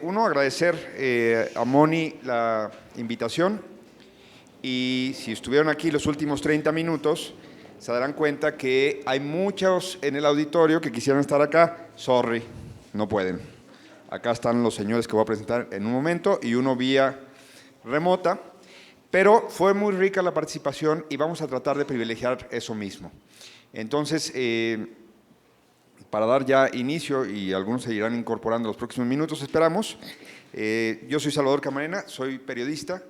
Uno, agradecer a Moni la invitación, y si estuvieron aquí los últimos 30 minutos, se darán cuenta que hay muchos en el auditorio que quisieran estar acá. Sorry, no pueden. Acá están los señores que voy a presentar en un momento y uno vía remota, pero fue muy rica la participación y vamos a tratar de privilegiar eso mismo. Entonces, para dar ya inicio, y algunos se irán incorporando en los próximos minutos, esperamos. Yo soy Salvador Camarena, soy periodista.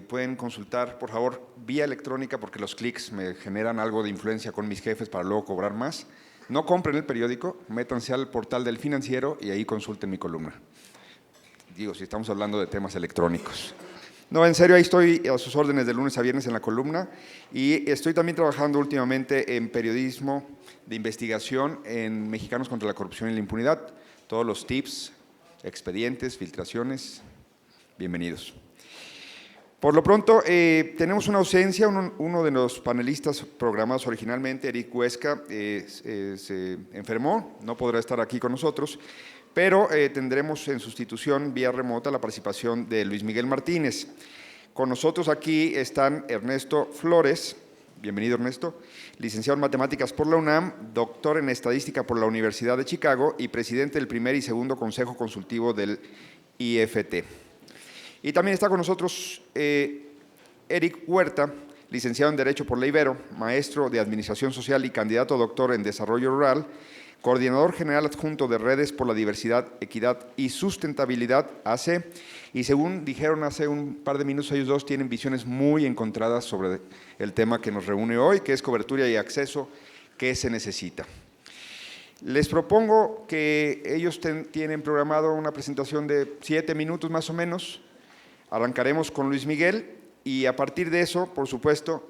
Pueden consultar, por favor, vía electrónica, porque los clics me generan algo de influencia con mis jefes para luego cobrar más. No compren el periódico, métanse al portal del Financiero y ahí consulten mi columna. Digo, si estamos hablando de temas electrónicos. No, en serio, ahí estoy a sus órdenes de lunes a viernes en la columna, y estoy también trabajando últimamente en periodismo de investigación en Mexicanos contra la Corrupción y la Impunidad. Todos los tips, expedientes, filtraciones, bienvenidos. Por lo pronto, tenemos una ausencia. Uno de los panelistas programados originalmente, Eric Huesca, se enfermó, no podrá estar aquí con nosotros, pero tendremos en sustitución vía remota la participación de Luis Miguel Martínez. Con nosotros aquí están Ernesto Flores, bienvenido Ernesto, licenciado en Matemáticas por la UNAM, doctor en Estadística por la Universidad de Chicago y presidente del primer y segundo Consejo Consultivo del IFT. Y también está con nosotros Eric Huerta, licenciado en Derecho por la Ibero, maestro de Administración Social y candidato a doctor en Desarrollo Rural, coordinador general adjunto de Redes por la Diversidad, Equidad y Sustentabilidad, AC, y según dijeron hace un par de minutos, ellos dos tienen visiones muy encontradas sobre el tema que nos reúne hoy, que es cobertura y acceso que se necesita. Les propongo que ellos tienen programado una presentación de 7 minutos más o menos. Arrancaremos con Luis Miguel y a partir de eso, por supuesto,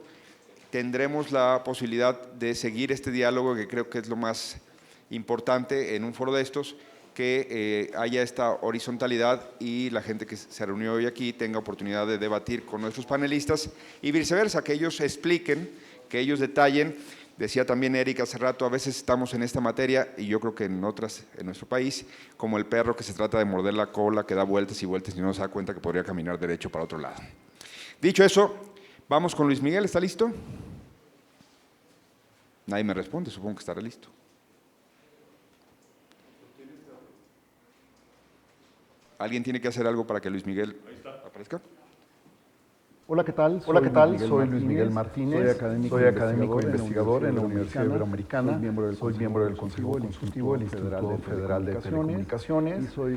tendremos la posibilidad de seguir este diálogo, que creo que es lo más importante en un foro de estos, que haya esta horizontalidad y la gente que se reunió hoy aquí tenga oportunidad de debatir con nuestros panelistas y viceversa, que ellos expliquen, que ellos detallen. Decía también Eric hace rato, a veces estamos en esta materia, y yo creo que en otras en nuestro país, como el perro que se trata de morder la cola, que da vueltas y vueltas y no se da cuenta que podría caminar derecho para otro lado. Dicho eso, vamos con Luis Miguel. ¿Está listo? Nadie me responde, supongo que estará listo. ¿Alguien tiene que hacer algo para que Luis Miguel aparezca? Hola, ¿qué tal? Soy Luis Miguel Martínez, soy académico investigador en la Universidad Iberoamericana, soy miembro del Consejo Consultivo del Instituto Federal de Telecomunicaciones y soy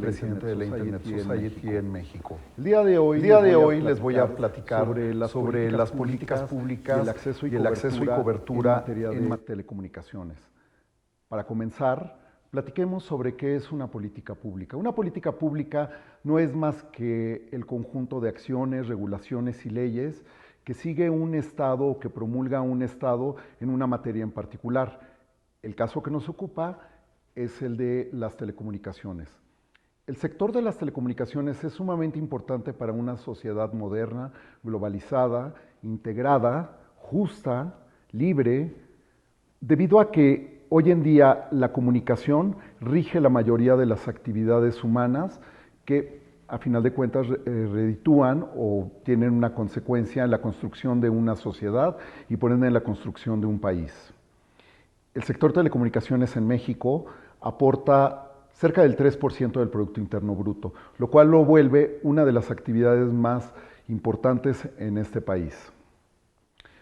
presidente de la Internet Society en México. El día de hoy les voy a platicar sobre las políticas públicas y el acceso y cobertura en materia de telecomunicaciones. Para comenzar, platiquemos sobre qué es una política pública. Una política pública no es más que el conjunto de acciones, regulaciones y leyes que sigue un Estado o que promulga un Estado en una materia en particular. El caso que nos ocupa es el de las telecomunicaciones. El sector de las telecomunicaciones es sumamente importante para una sociedad moderna, globalizada, integrada, justa, libre, debido a que hoy en día la comunicación rige la mayoría de las actividades humanas que a final de cuentas reditúan o tienen una consecuencia en la construcción de una sociedad y por ende en la construcción de un país. El sector de telecomunicaciones en México aporta cerca del 3% del Producto Interno Bruto, lo cual lo vuelve una de las actividades más importantes en este país.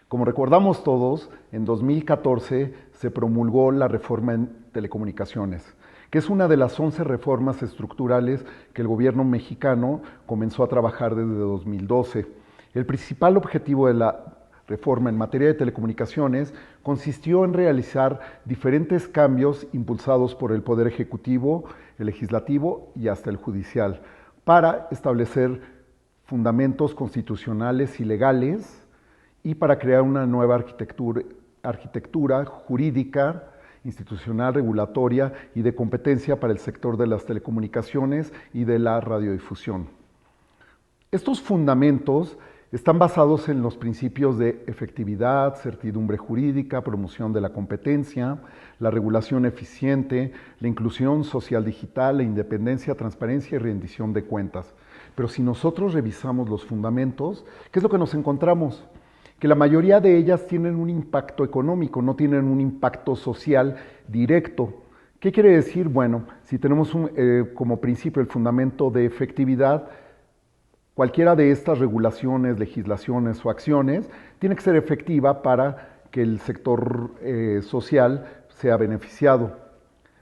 Como recordamos todos, en 2014 se promulgó la reforma en telecomunicaciones, que es una de las 11 reformas estructurales que el gobierno mexicano comenzó a trabajar desde 2012. El principal objetivo de la reforma en materia de telecomunicaciones consistió en realizar diferentes cambios impulsados por el Poder Ejecutivo, el Legislativo y hasta el Judicial, para establecer fundamentos constitucionales y legales y para crear una nueva arquitectura jurídica, institucional, regulatoria y de competencia para el sector de las telecomunicaciones y de la radiodifusión. Estos fundamentos Están basados en los principios de efectividad, certidumbre jurídica, promoción de la competencia, la regulación eficiente, la inclusión social digital, la independencia, transparencia y rendición de cuentas. Pero si nosotros revisamos los fundamentos, ¿qué es lo que nos encontramos? Que la mayoría de ellas tienen un impacto económico, no tienen un impacto social directo. ¿Qué quiere decir? Bueno, si tenemos como principio el fundamento de efectividad, cualquiera de estas regulaciones, legislaciones o acciones tiene que ser efectiva para que el sector social sea beneficiado.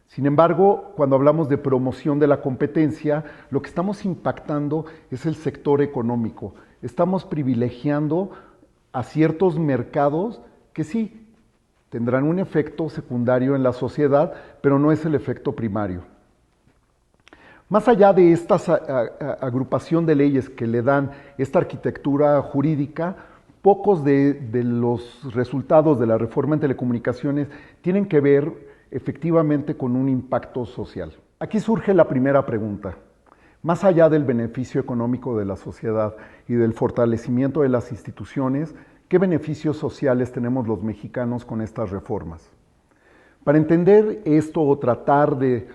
Sin embargo, cuando hablamos de promoción de la competencia, lo que estamos impactando es el sector económico. Estamos privilegiando a ciertos mercados que sí tendrán un efecto secundario en la sociedad, pero no es el efecto primario. Más allá de esta agrupación de leyes que le dan esta arquitectura jurídica, pocos de los resultados de la reforma en telecomunicaciones tienen que ver efectivamente con un impacto social. Aquí surge la primera pregunta. Más allá del beneficio económico de la sociedad y del fortalecimiento de las instituciones, ¿qué beneficios sociales tenemos los mexicanos con estas reformas? Para entender esto o tratar de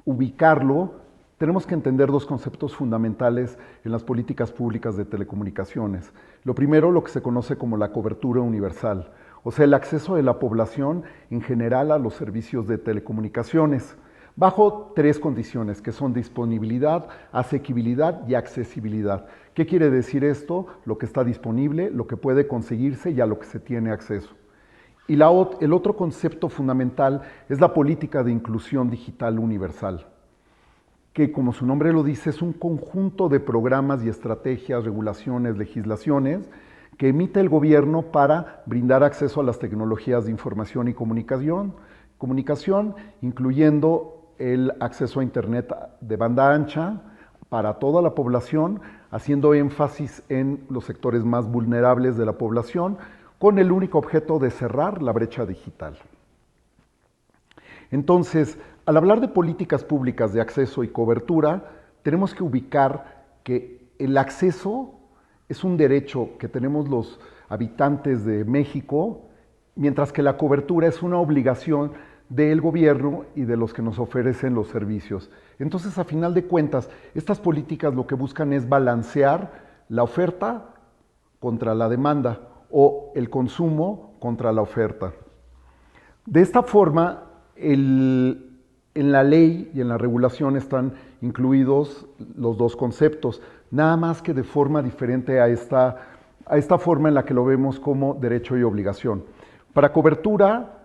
ubicarlo, tenemos que entender dos conceptos fundamentales en las políticas públicas de telecomunicaciones. Lo primero, lo que se conoce como la cobertura universal, o sea, el acceso de la población en general a los servicios de telecomunicaciones, bajo tres condiciones, que son disponibilidad, asequibilidad y accesibilidad. ¿Qué quiere decir esto? Lo que está disponible, lo que puede conseguirse y a lo que se tiene acceso. Y el otro concepto fundamental es la política de inclusión digital universal, que como su nombre lo dice, es un conjunto de programas y estrategias, regulaciones, legislaciones que emite el gobierno para brindar acceso a las tecnologías de información y comunicación, incluyendo el acceso a Internet de banda ancha para toda la población, haciendo énfasis en los sectores más vulnerables de la población, con el único objeto de cerrar la brecha digital. Entonces, al hablar de políticas públicas de acceso y cobertura, tenemos que ubicar que el acceso es un derecho que tenemos los habitantes de México, mientras que la cobertura es una obligación del gobierno y de los que nos ofrecen los servicios. Entonces, a final de cuentas, estas políticas lo que buscan es balancear la oferta contra la demanda o el consumo contra la oferta. De esta forma, en la ley y en la regulación están incluidos los dos conceptos, nada más que de forma diferente a esta forma en la que lo vemos como derecho y obligación. Para cobertura,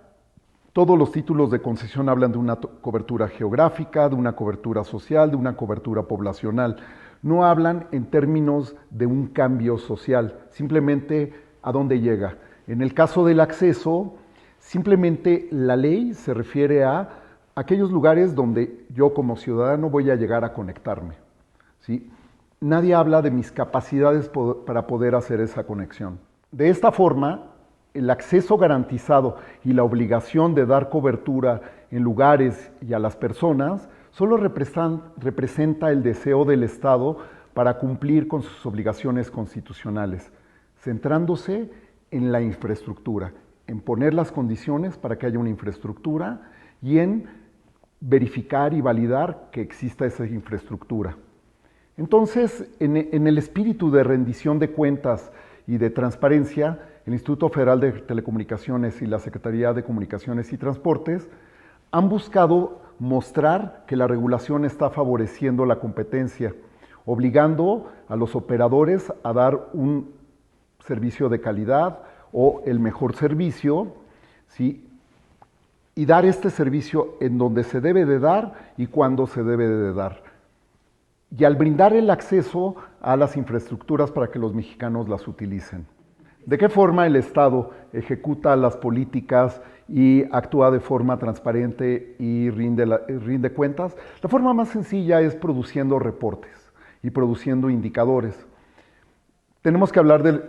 todos los títulos de concesión hablan de una cobertura geográfica, de una cobertura social, de una cobertura poblacional. No hablan en términos de un cambio social, simplemente a dónde llega. En el caso del acceso, simplemente la ley se refiere a aquellos lugares donde yo como ciudadano voy a llegar a conectarme, ¿sí? Nadie habla de mis capacidades para poder hacer esa conexión. De esta forma, el acceso garantizado y la obligación de dar cobertura en lugares y a las personas solo representa el deseo del Estado para cumplir con sus obligaciones constitucionales, centrándose en la infraestructura, en poner las condiciones para que haya una infraestructura y en verificar y validar que exista esa infraestructura. Entonces, en el espíritu de rendición de cuentas y de transparencia, el Instituto Federal de Telecomunicaciones y la Secretaría de Comunicaciones y Transportes han buscado mostrar que la regulación está favoreciendo la competencia, obligando a los operadores a dar un servicio de calidad o el mejor servicio, ¿sí? Y dar este servicio en donde se debe de dar y cuándo se debe de dar. Y al brindar el acceso a las infraestructuras para que los mexicanos las utilicen. ¿De qué forma el Estado ejecuta las políticas y actúa de forma transparente y rinde cuentas? La forma más sencilla es produciendo reportes y produciendo indicadores. Tenemos que hablar de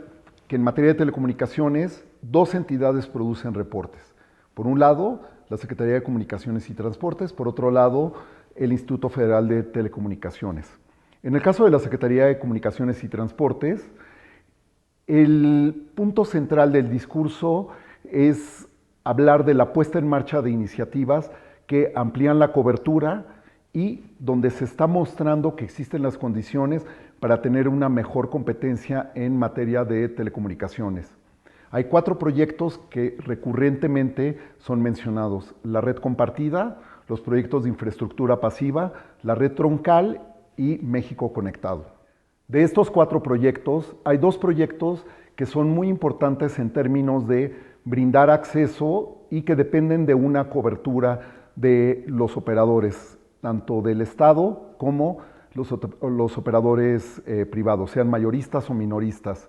que en materia de telecomunicaciones, dos entidades producen reportes. Por un lado, la Secretaría de Comunicaciones y Transportes, por otro lado, el Instituto Federal de Telecomunicaciones. En el caso de la Secretaría de Comunicaciones y Transportes, El punto central del discurso es hablar de la puesta en marcha de iniciativas que amplían la cobertura y donde se está mostrando que existen las condiciones para tener una mejor competencia en materia de telecomunicaciones. Hay 4 proyectos que recurrentemente son mencionados: la red compartida, los proyectos de infraestructura pasiva, la red troncal y México Conectado. De estos 4 proyectos, hay 2 proyectos que son muy importantes en términos de brindar acceso y que dependen de una cobertura de los operadores, tanto del Estado como los operadores privados, sean mayoristas o minoristas.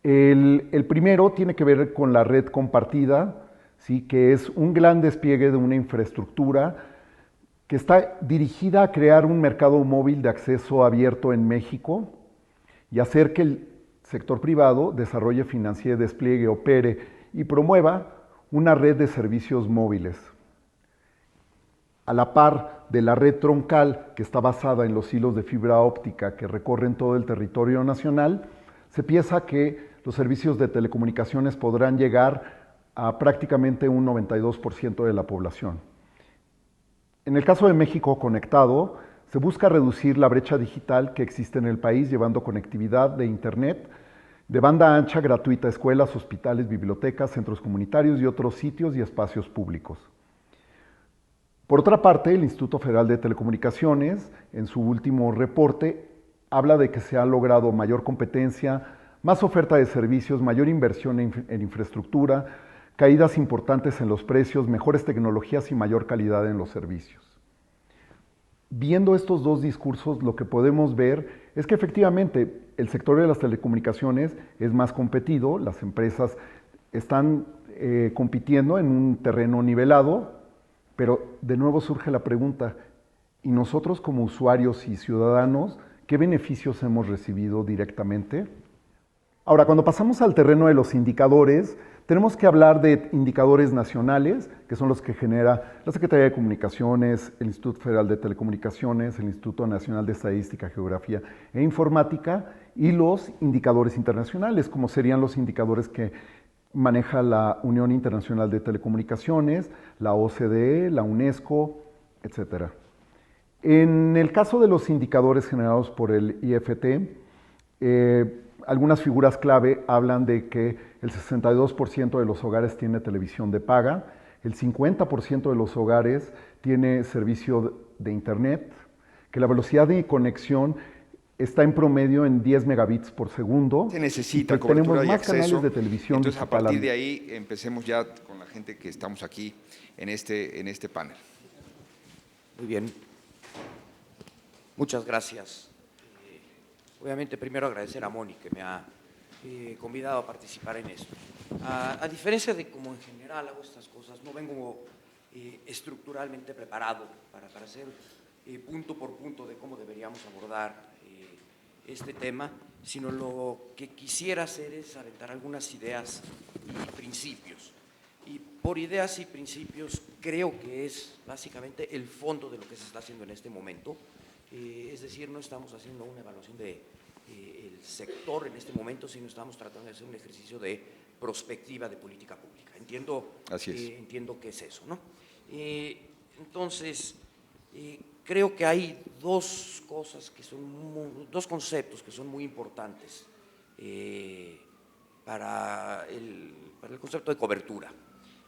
El primero tiene que ver con la red compartida, ¿sí?, que es un gran despliegue de una infraestructura que está dirigida a crear un mercado móvil de acceso abierto en México y hacer que el sector privado desarrolle, financie, despliegue, opere y promueva una red de servicios móviles. A la par de la red troncal, que está basada en los hilos de fibra óptica que recorren todo el territorio nacional, se piensa que los servicios de telecomunicaciones podrán llegar a prácticamente un 92% de la población. En el caso de México Conectado, se busca reducir la brecha digital que existe en el país, llevando conectividad de Internet de banda ancha gratuita a escuelas, hospitales, bibliotecas, centros comunitarios y otros sitios y espacios públicos. Por otra parte, el Instituto Federal de Telecomunicaciones, en su último reporte, habla de que se ha logrado mayor competencia, más oferta de servicios, mayor inversión en infraestructura, caídas importantes en los precios, mejores tecnologías y mayor calidad en los servicios. Viendo estos 2 discursos, lo que podemos ver es que efectivamente el sector de las telecomunicaciones es más competido, las empresas están compitiendo en un terreno nivelado, pero de nuevo surge la pregunta: ¿y nosotros como usuarios y ciudadanos qué beneficios hemos recibido directamente? Ahora, cuando pasamos al terreno de los indicadores, tenemos que hablar de indicadores nacionales, que son los que genera la Secretaría de Comunicaciones, el Instituto Federal de Telecomunicaciones, el Instituto Nacional de Estadística, Geografía e Informática, y los indicadores internacionales, como serían los indicadores que maneja la Unión Internacional de Telecomunicaciones, la OCDE, la UNESCO, etc. En el caso de los indicadores generados por el IFT, algunas figuras clave hablan de que el 62% de los hogares tiene televisión de paga, el 50% de los hogares tiene servicio de Internet, que la velocidad de conexión está en promedio en 10 megabits por segundo. Se necesita cobertura tenemos más y acceso. canales de televisión. Entonces, a partir de ahí, empecemos ya con la gente que estamos aquí en este panel. Muy bien. Muchas gracias. Obviamente, primero agradecer a Moni, que me ha convidado a participar en esto. A diferencia de como en general hago estas cosas, no vengo estructuralmente preparado para hacer punto por punto de cómo deberíamos abordar este tema, sino lo que quisiera hacer es aventar algunas ideas y principios. Y por ideas y principios creo que es básicamente el fondo de lo que se está haciendo en este momento. Es decir, no estamos haciendo una evaluación del sector en este momento, sino estamos tratando de hacer un ejercicio de prospectiva de política pública. Entiendo que es eso, ¿no? Entonces, creo que hay dos conceptos que son muy importantes para el concepto de cobertura.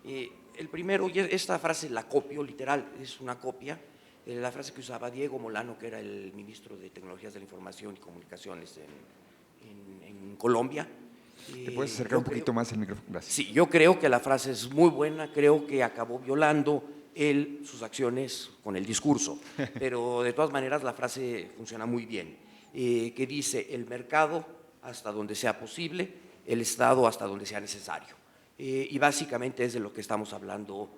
El primero, y esta frase la copio, literal, es una copia de la frase que usaba Diego Molano, que era el ministro de Tecnologías de la Información y Comunicaciones en Colombia. ¿Te puedes acercar un poquito más el micrófono? Gracias. Sí, yo creo que la frase es muy buena, creo que acabó violando sus acciones con el discurso, pero de todas maneras la frase funciona muy bien, que dice: el mercado hasta donde sea posible, el Estado hasta donde sea necesario. Y básicamente es de lo que estamos hablando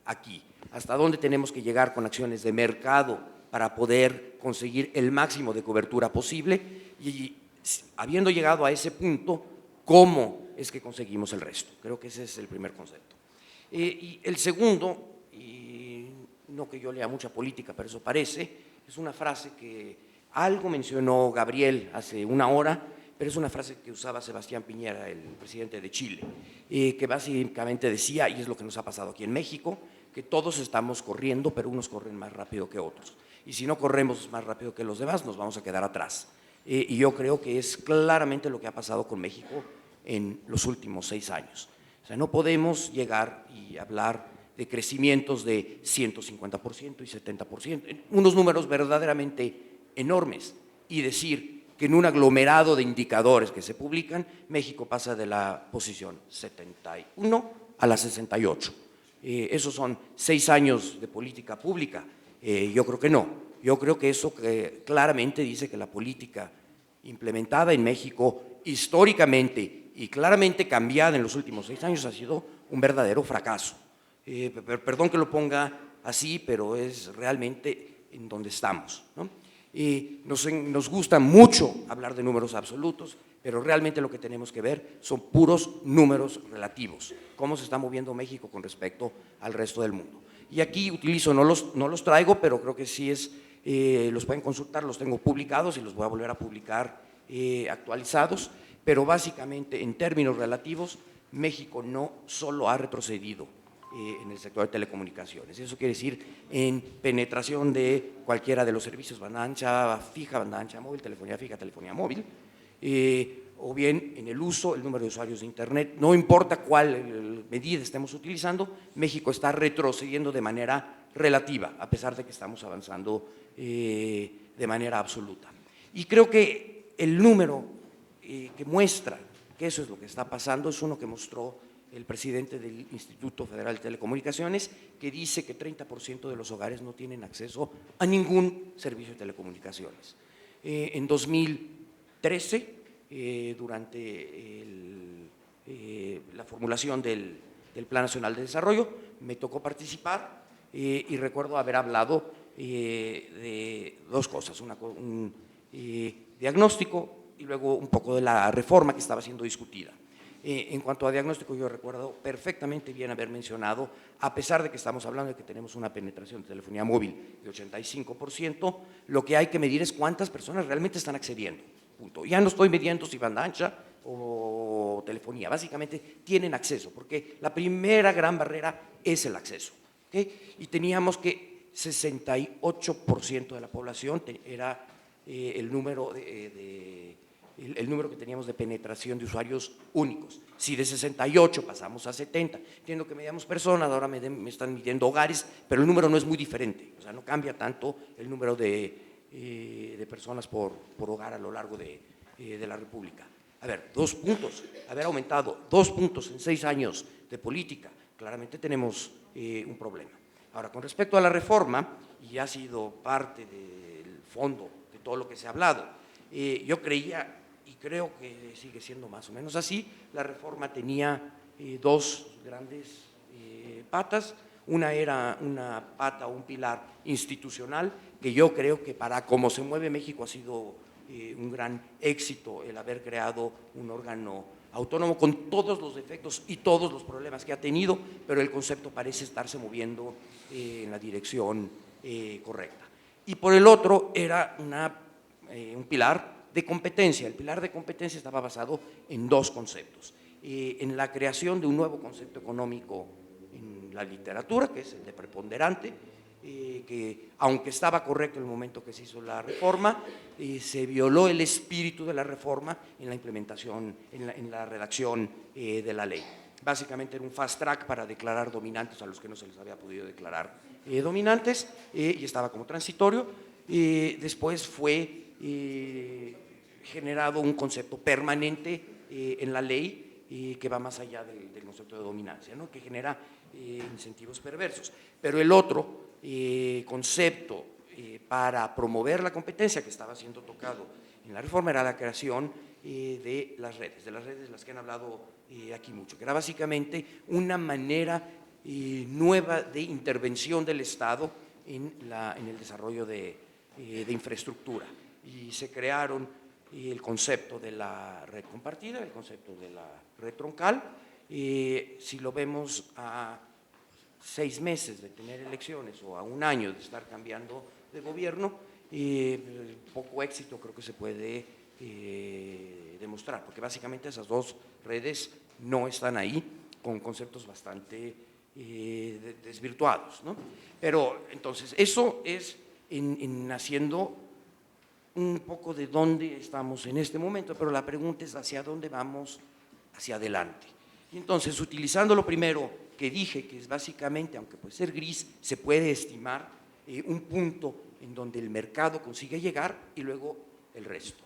aquí. Hasta dónde tenemos que llegar con acciones de mercado para poder conseguir el máximo de cobertura posible, y habiendo llegado a ese punto, ¿cómo es que conseguimos el resto? Creo que ese es el primer concepto. Y el segundo, y no que yo lea mucha política, pero eso parece, es una frase que algo mencionó Gabriel hace una hora, pero es una frase que usaba Sebastián Piñera, el presidente de Chile, que básicamente decía, y es lo que nos ha pasado aquí en México, que todos estamos corriendo, pero unos corren más rápido que otros. Y si no corremos más rápido que los demás, nos vamos a quedar atrás. Y yo creo que es claramente lo que ha pasado con México en los últimos 6 años. O sea, no podemos llegar y hablar de crecimientos de 150% y 70%, unos números verdaderamente enormes, y decir que en un aglomerado de indicadores que se publican, México pasa de la posición 71 a la 68. Esos son 6 años de política pública. Yo creo que no. Yo creo que eso claramente dice que la política implementada en México históricamente y claramente cambiada en los últimos 6 años ha sido un verdadero fracaso. Perdón que lo ponga así, pero es realmente en donde estamos, ¿no? Nos gusta mucho hablar de números absolutos, pero realmente lo que tenemos que ver son puros números relativos, cómo se está moviendo México con respecto al resto del mundo. Y aquí utilizo, no los traigo, pero creo que sí los pueden consultar, los tengo publicados y los voy a volver a publicar actualizados, pero básicamente en términos relativos, México no solo ha retrocedido en el sector de telecomunicaciones. Eso quiere decir en penetración de cualquiera de los servicios, banda ancha fija, banda ancha móvil, telefonía fija, telefonía móvil, o bien en el uso, el número de usuarios de Internet. No importa cuál medida estemos utilizando, México está retrocediendo de manera relativa, a pesar de que estamos avanzando de manera absoluta. Y creo que el número que muestra que eso es lo que está pasando es uno que mostró el presidente del Instituto Federal de Telecomunicaciones, que dice que 30% de los hogares no tienen acceso a ningún servicio de telecomunicaciones. En 2013, durante la formulación del Plan Nacional de Desarrollo, me tocó participar y recuerdo haber hablado de 2 cosas, un diagnóstico y luego un poco de la reforma que estaba siendo discutida. En cuanto a diagnóstico, yo recuerdo perfectamente bien haber mencionado, a pesar de que estamos hablando de que tenemos una penetración de telefonía móvil de 85%, lo que hay que medir es cuántas personas realmente están accediendo. Punto. Ya no estoy midiendo si banda ancha o telefonía, básicamente tienen acceso, porque la primera gran barrera es el acceso, ¿okay? Y teníamos que 68% de la población era el número el número que teníamos de penetración de usuarios únicos. Si de 68 pasamos a 70, entiendo que medíamos personas, ahora me están midiendo hogares, pero el número no es muy diferente, o sea, no cambia tanto el número de personas por hogar a lo largo de la República. A ver, 2 puntos, haber aumentado 2 puntos en 6 años de política, claramente tenemos un problema. Ahora, con respecto a la reforma, y ha sido parte del fondo de todo lo que se ha hablado, yo creía, y creo que sigue siendo más o menos así, la reforma tenía 2 grandes patas. Una era una pata o un pilar institucional, que yo creo que para cómo se mueve México ha sido un gran éxito el haber creado un órgano autónomo con todos los defectos y todos los problemas que ha tenido, pero el concepto parece estarse moviendo en la dirección correcta. Y por el otro era un pilar de competencia. El pilar de competencia estaba basado en 2 conceptos. En la creación de un nuevo concepto económico en la literatura, que es el de preponderante, que aunque estaba correcto en el momento que se hizo la reforma, se violó el espíritu de la reforma en la implementación, en la redacción de la ley. Básicamente era un fast track para declarar dominantes a los que no se les había podido declarar dominantes, y estaba como transitorio. Después fue generado un concepto permanente en la ley que va más allá del concepto de dominancia, ¿no? Que genera incentivos perversos. Pero el otro concepto para promover la competencia que estaba siendo tocado en la reforma era la creación de las redes de las que han hablado aquí mucho, que era básicamente una manera nueva de intervención del Estado en el desarrollo de infraestructura. Y se crearon el concepto de la red compartida, el concepto de la red troncal. Si lo vemos a 6 meses de tener elecciones o a 1 año de estar cambiando de gobierno, poco éxito creo que se puede demostrar, porque básicamente esas dos redes no están ahí, con conceptos bastante desvirtuados, ¿no? Pero entonces, eso es en haciendo un poco de dónde estamos en este momento, pero la pregunta es hacia dónde vamos hacia adelante. Y entonces, utilizando lo primero que dije, que es básicamente, aunque puede ser gris, se puede estimar un punto en donde el mercado consigue llegar y luego el resto.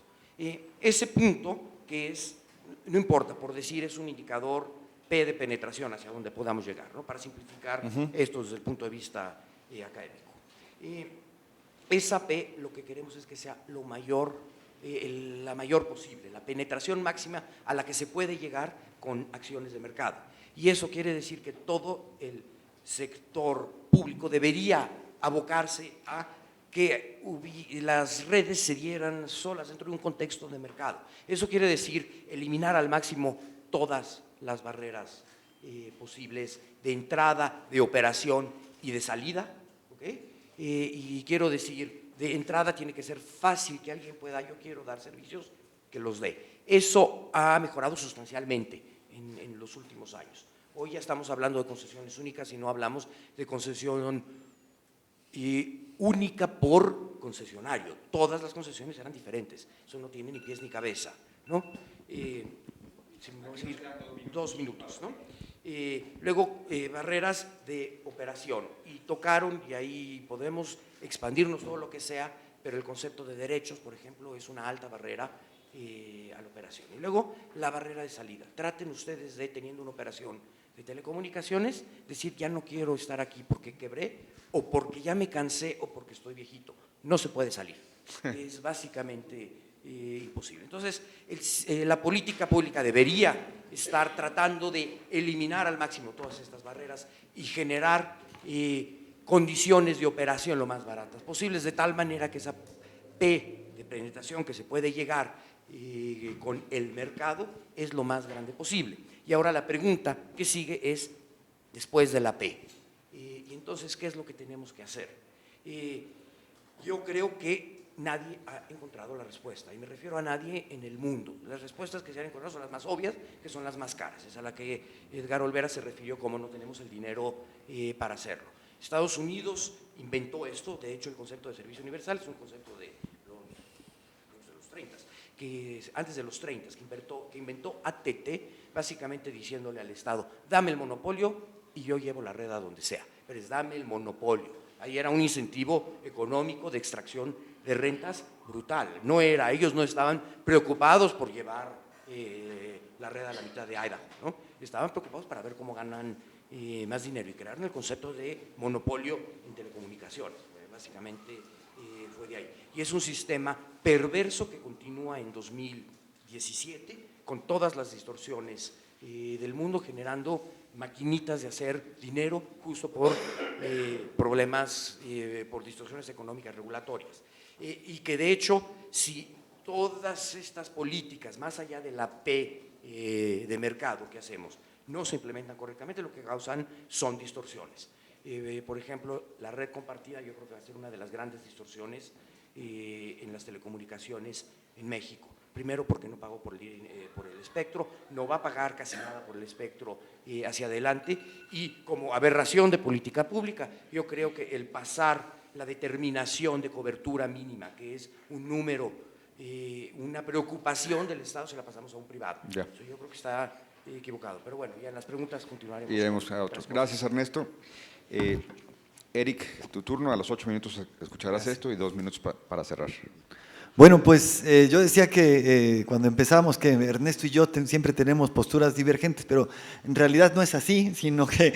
Ese punto, que es, no importa, por decir, es un indicador P de penetración hacia donde podamos llegar, ¿no? Para simplificar esto desde el punto de vista académico. Esa P lo que queremos es que sea lo mayor, la mayor posible, la penetración máxima a la que se puede llegar con acciones de mercado. Y eso quiere decir que todo el sector público debería abocarse a que las redes se dieran solas dentro de un contexto de mercado. Eso quiere decir eliminar al máximo todas las barreras posibles de entrada, de operación y de salida, ¿okay? Y quiero decir, de entrada tiene que ser fácil que alguien pueda, yo quiero dar servicios, que los dé. Eso ha mejorado sustancialmente en los últimos años. Hoy ya estamos hablando de concesiones únicas y no hablamos de concesión única por concesionario. Todas las concesiones eran diferentes. Eso no tiene ni pies ni cabeza, ¿no? Dos minutos, ¿no? Luego, barreras de operación. Y tocaron, y ahí podemos expandirnos todo lo que sea, pero el concepto de derechos, por ejemplo, es una alta barrera a la operación. Y luego, la barrera de salida. Traten ustedes de, teniendo una operación de telecomunicaciones, decir, ya no quiero estar aquí porque quebré, o porque ya me cansé, o porque estoy viejito. No se puede salir. Es básicamente imposible. Entonces, la política pública debería estar tratando de eliminar al máximo todas estas barreras y generar condiciones de operación lo más baratas posibles, de tal manera que esa P de penetración que se puede llegar con el mercado es lo más grande posible. Y ahora la pregunta que sigue es, después de la P, y entonces, ¿qué es lo que tenemos que hacer? Yo creo que nadie ha encontrado la respuesta, y me refiero a nadie en el mundo. Las respuestas que se han encontrado son las más obvias, que son las más caras, es a la que Edgar Olvera se refirió como no tenemos el dinero para hacerlo. Estados Unidos inventó esto, de hecho el concepto de servicio universal es un concepto de los 30, antes de los 30, que inventó AT&T, básicamente diciéndole al Estado, dame el monopolio y yo llevo la red a donde sea, pero es dame el monopolio. Ahí era un incentivo económico de extracción de rentas brutal. No era, ellos no estaban preocupados por llevar la red a la mitad de Idaho, ¿no? Estaban preocupados para ver cómo ganan más dinero y crearon el concepto de monopolio en telecomunicaciones. Básicamente fue de ahí. Y es un sistema perverso que continúa en 2017 con todas las distorsiones del mundo, generando maquinitas de hacer dinero justo por problemas, por distorsiones económicas regulatorias. Y que de hecho, si todas estas políticas, más allá de la P de mercado que hacemos, no se implementan correctamente, lo que causan son distorsiones. Por ejemplo, la red compartida yo creo que va a ser una de las grandes distorsiones en las telecomunicaciones en México. Primero porque no pagó por el espectro, no va a pagar casi nada por el espectro hacia adelante, y como aberración de política pública, yo creo que el pasar la determinación de cobertura mínima, que es un número, una preocupación del Estado, se la pasamos a un privado. Yo creo que está equivocado, pero bueno, ya en las preguntas continuaremos. Iremos a otros. Gracias, Ernesto. Eric, tu turno, a los 8 minutos escucharás esto y 2 minutos para cerrar. Bueno, pues yo decía que cuando empezamos que Ernesto y yo siempre tenemos posturas divergentes, pero en realidad no es así, sino que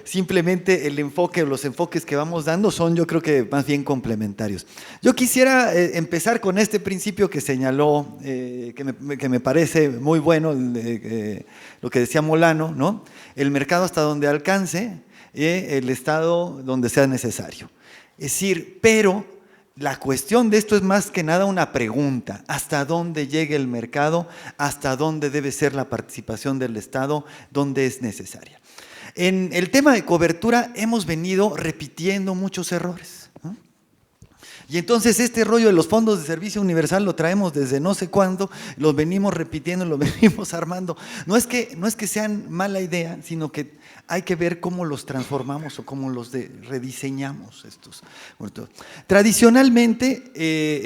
simplemente el enfoque o los enfoques que vamos dando son, yo creo que más bien complementarios. Yo quisiera empezar con este principio que señaló, que me parece muy bueno, lo que decía Molano, ¿no? El mercado hasta donde alcance, el Estado donde sea necesario. Es decir, pero la cuestión de esto es más que nada una pregunta: ¿hasta dónde llega el mercado? ¿Hasta dónde debe ser la participación del Estado? ¿Dónde es necesaria? En el tema de cobertura hemos venido repitiendo muchos errores, ¿no? Y entonces este rollo de los fondos de servicio universal lo traemos desde no sé cuándo, los venimos repitiendo, los venimos armando. No es que sean mala idea, sino que hay que ver cómo los transformamos o cómo los rediseñamos estos. Tradicionalmente,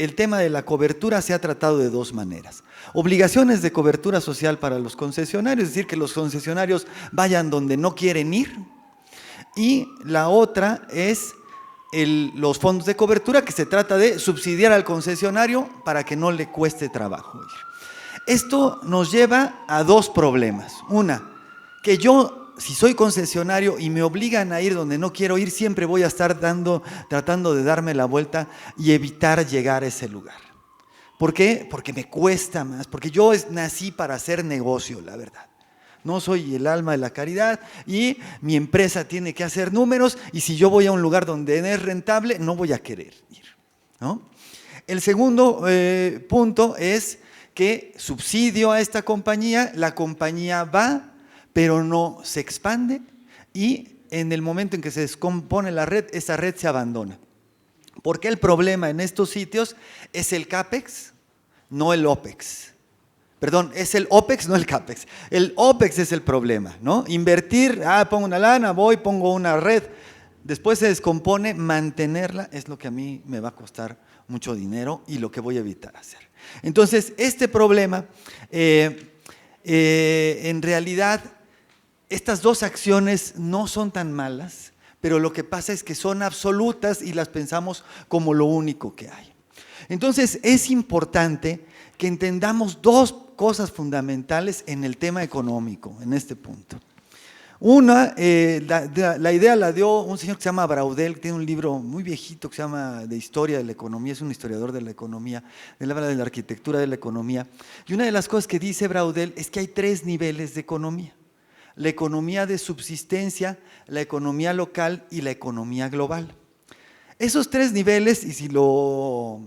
el tema de la cobertura se ha tratado de dos maneras. Obligaciones de cobertura social para los concesionarios, es decir, que los concesionarios vayan donde no quieren ir. Y la otra es los fondos de cobertura, que se trata de subsidiar al concesionario para que no le cueste trabajo ir. Esto nos lleva a dos problemas. Una, que yo, si soy concesionario y me obligan a ir donde no quiero ir, siempre voy a estar tratando de darme la vuelta y evitar llegar a ese lugar. ¿Por qué? Porque me cuesta más, porque yo nací para hacer negocio, la verdad. No soy el alma de la caridad y mi empresa tiene que hacer números, y si yo voy a un lugar donde no es rentable, no voy a querer ir, ¿no? El segundo punto es que subsidio a esta compañía, la compañía va, pero no se expande, y en el momento en que se descompone la red, esa red se abandona. Porque el problema en estos sitios es el CAPEX, no el OPEX. Perdón, es el OPEX, no el CAPEX. El OPEX es el problema, ¿no? Invertir, pongo una lana, pongo una red, después se descompone, mantenerla es lo que a mí me va a costar mucho dinero y lo que voy a evitar hacer. Entonces, este problema, en realidad, estas dos acciones no son tan malas, pero lo que pasa es que son absolutas y las pensamos como lo único que hay. Entonces, es importante que entendamos dos cosas fundamentales en el tema económico, en este punto. Una, la idea la dio un señor que se llama Braudel, que tiene un libro muy viejito que se llama De Historia de la Economía, es un historiador de la economía, él habla de la arquitectura de la economía. Y una de las cosas que dice Braudel es que hay tres niveles de economía: la economía de subsistencia, la economía local y la economía global. Esos tres niveles, y si lo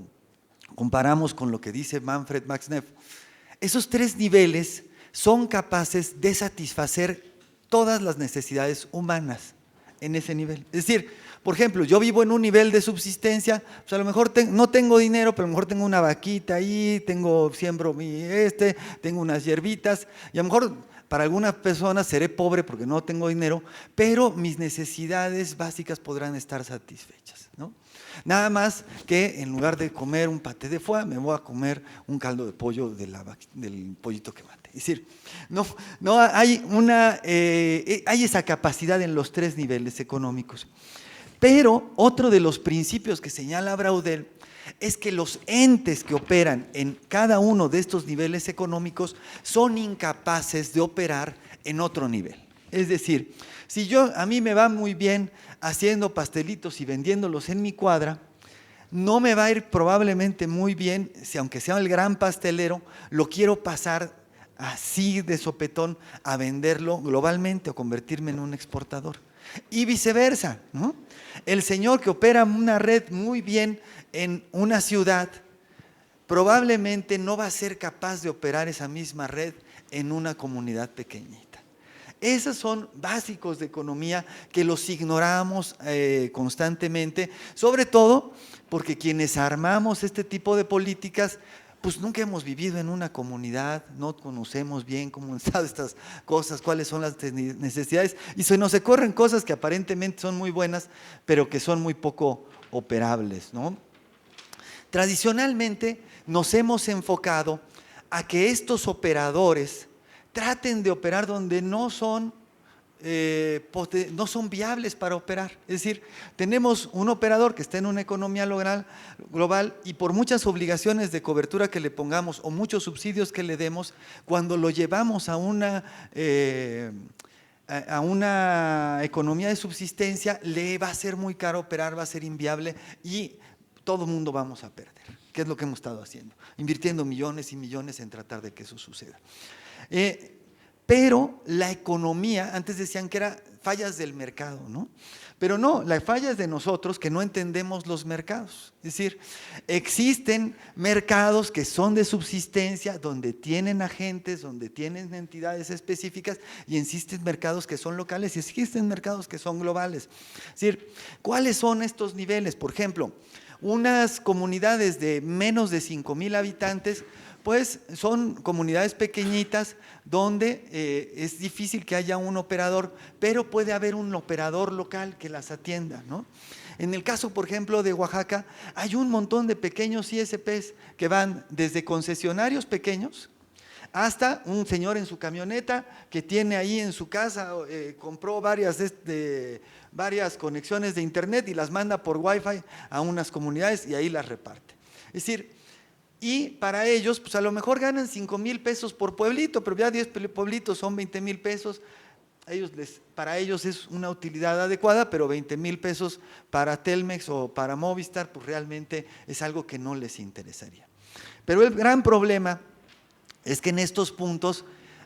comparamos con lo que dice Manfred Max Neff, esos tres niveles son capaces de satisfacer todas las necesidades humanas en ese nivel. Es decir, por ejemplo, yo vivo en un nivel de subsistencia, pues a lo mejor no tengo dinero, pero a lo mejor tengo una vaquita ahí, siembro tengo unas hierbitas, y a lo mejor para algunas personas seré pobre porque no tengo dinero, pero mis necesidades básicas podrán estar satisfechas, ¿no? Nada más que en lugar de comer un paté de foie, me voy a comer un caldo de pollo del pollito que maté. Es decir, no hay hay esa capacidad en los tres niveles económicos. Pero otro de los principios que señala Braudel es que los entes que operan en cada uno de estos niveles económicos son incapaces de operar en otro nivel. Es decir, si a mí me va muy bien haciendo pastelitos y vendiéndolos en mi cuadra, no me va a ir probablemente muy bien si, aunque sea el gran pastelero, lo quiero pasar así de sopetón a venderlo globalmente o convertirme en un exportador. Y viceversa, ¿no? El señor que opera una red muy bien en una ciudad, probablemente no va a ser capaz de operar esa misma red en una comunidad pequeñita. Esos son básicos de economía que los ignoramos constantemente, sobre todo porque quienes armamos este tipo de políticas, pues nunca hemos vivido en una comunidad, no conocemos bien cómo están estas cosas, cuáles son las necesidades, y se nos ocurren cosas que aparentemente son muy buenas, pero que son muy poco operables, ¿no? Tradicionalmente nos hemos enfocado a que estos operadores traten de operar donde no son viables para operar. Es decir, tenemos un operador que está en una economía global y por muchas obligaciones de cobertura que le pongamos o muchos subsidios que le demos, cuando lo llevamos a una economía de subsistencia, le va a ser muy caro operar, va a ser inviable y todo el mundo vamos a perder, que es lo que hemos estado haciendo, invirtiendo millones y millones en tratar de que eso suceda. Pero la economía, antes decían que era fallas del mercado, ¿no? Pero no, la falla es de nosotros que no entendemos los mercados. Es decir, existen mercados que son de subsistencia, donde tienen agentes, donde tienen entidades específicas, y existen mercados que son locales y existen mercados que son globales. Es decir, ¿cuáles son estos niveles? Por ejemplo, Unas comunidades de menos de 5,000 habitantes, pues son comunidades pequeñitas donde es difícil que haya un operador, pero puede haber un operador local que las atienda, ¿no? En el caso, por ejemplo, de Oaxaca, hay un montón de pequeños ISPs que van desde concesionarios pequeños hasta un señor en su camioneta que tiene ahí en su casa, compró varias conexiones de internet y las manda por Wi-Fi a unas comunidades y ahí las reparte. Es decir, y para ellos, pues a lo mejor ganan 5,000 pesos por pueblito, pero ya 10 pueblitos son 20,000 pesos. Para ellos es una utilidad adecuada, pero 20,000 pesos para Telmex o para Movistar, pues realmente es algo que no les interesaría. Pero el gran problema es que en estos puntos,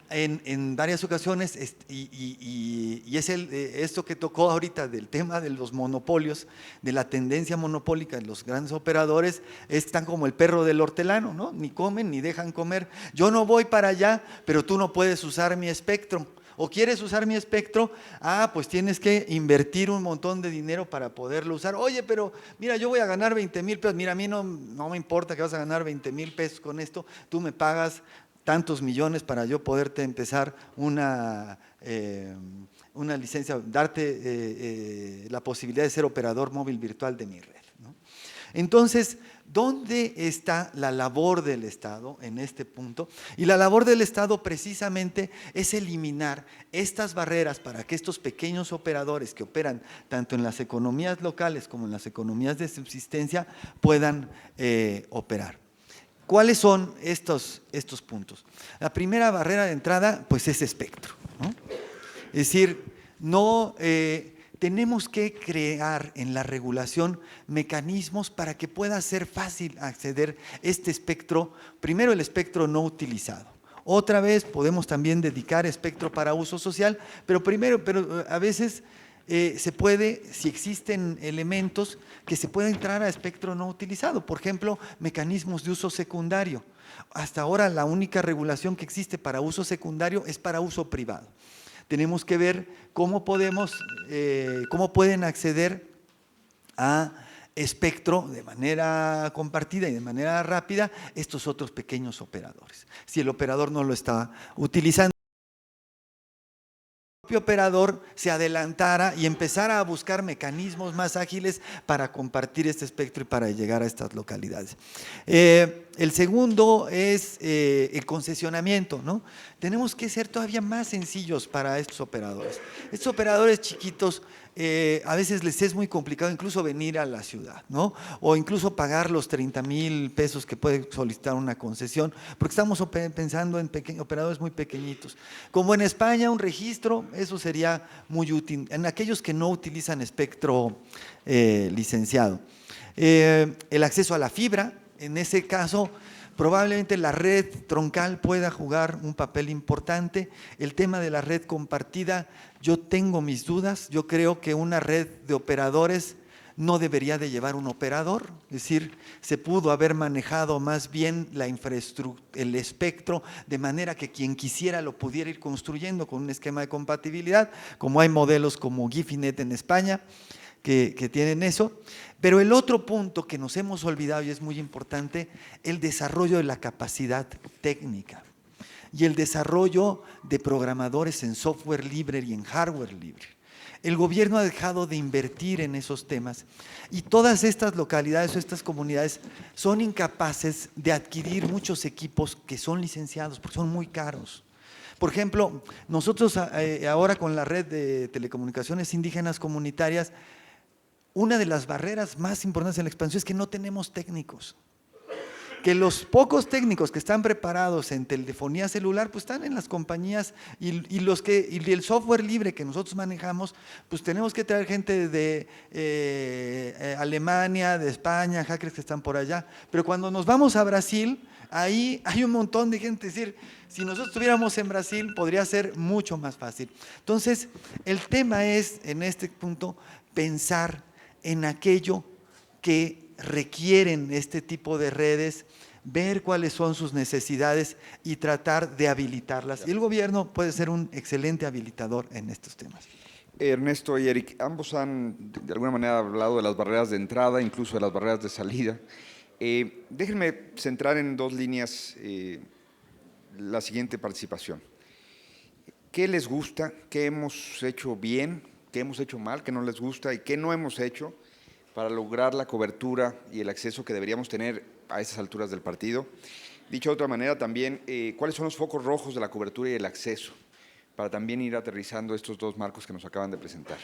en varias ocasiones, y es esto que tocó ahorita del tema de los monopolios, de la tendencia monopólica de los grandes operadores, están como el perro del hortelano, ¿no? Ni comen ni dejan comer. Yo no voy para allá, pero tú no puedes usar mi espectro. ¿O quieres usar mi espectro? Pues tienes que invertir un montón de dinero para poderlo usar. Oye, pero mira, yo voy a ganar 20,000 pesos. Mira, a mí no me importa que vas a ganar 20,000 pesos con esto. Tú me pagas tantos millones para yo poderte empezar una licencia, darte la posibilidad de ser operador móvil virtual de mi red, ¿no? Entonces, ¿dónde está la labor del Estado en este punto? Y la labor del Estado precisamente es eliminar estas barreras para que estos pequeños operadores que operan tanto en las economías locales como en las economías de subsistencia puedan operar. ¿Cuáles son estos puntos? La primera barrera de entrada, pues es espectro, ¿no? Es decir, tenemos que crear en la regulación mecanismos para que pueda ser fácil acceder a este espectro, primero el espectro no utilizado. Otra vez podemos también dedicar espectro para uso social, pero a veces se puede, si existen elementos que se pueda entrar a espectro no utilizado, por ejemplo, mecanismos de uso secundario. Hasta ahora la única regulación que existe para uso secundario es para uso privado. Tenemos que ver cómo pueden acceder a espectro de manera compartida y de manera rápida estos otros pequeños operadores. Si el operador no lo está utilizando, el propio operador se adelantara y empezara a buscar mecanismos más ágiles para compartir este espectro y para llegar a estas localidades. El segundo es el concesionamiento, ¿no? Tenemos que ser todavía más sencillos para estos operadores. Estos operadores chiquitos a veces les es muy complicado incluso venir a la ciudad, ¿no? O incluso pagar los 30,000 pesos que puede solicitar una concesión, porque estamos pensando en operadores muy pequeñitos. Como en España, un registro, eso sería muy útil en aquellos que no utilizan espectro licenciado. El acceso a la fibra, en ese caso, probablemente la red troncal pueda jugar un papel importante. El tema de la red compartida, yo tengo mis dudas. Yo creo que una red de operadores no debería de llevar un operador. Es decir, se pudo haber manejado más bien la infraestructura, el espectro, de manera que quien quisiera lo pudiera ir construyendo con un esquema de compatibilidad, como hay modelos como Gifinet en España, que tienen eso. Pero el otro punto que nos hemos olvidado y es muy importante, el desarrollo de la capacidad técnica y el desarrollo de programadores en software libre y en hardware libre. El gobierno ha dejado de invertir en esos temas y todas estas localidades o estas comunidades son incapaces de adquirir muchos equipos que son licenciados porque son muy caros. Por ejemplo, nosotros ahora con la red de telecomunicaciones indígenas comunitarias, una de las barreras más importantes en la expansión es que no tenemos técnicos. Que los pocos técnicos que están preparados en telefonía celular, pues están en las compañías y el software libre que nosotros manejamos, pues tenemos que traer gente de Alemania, de España, hackers que están por allá. Pero cuando nos vamos a Brasil, ahí hay un montón de gente. Es decir, si nosotros estuviéramos en Brasil, podría ser mucho más fácil. Entonces, el tema es, en este punto, pensar en aquello que requieren este tipo de redes, ver cuáles son sus necesidades y tratar de habilitarlas. Y el gobierno puede ser un excelente habilitador en estos temas. Ernesto y Eric, ambos han de alguna manera hablado de las barreras de entrada, incluso de las barreras de salida. Déjenme centrar en dos líneas la siguiente participación. ¿Qué les gusta? ¿Qué hemos hecho bien? ¿Qué hemos hecho mal? ¿Qué no les gusta? ¿Y qué no hemos hecho para lograr la cobertura y el acceso que deberíamos tener a estas alturas del partido? Dicho de otra manera, también, ¿cuáles son los focos rojos de la cobertura y el acceso? Para también ir aterrizando estos dos marcos que nos acaban de presentar.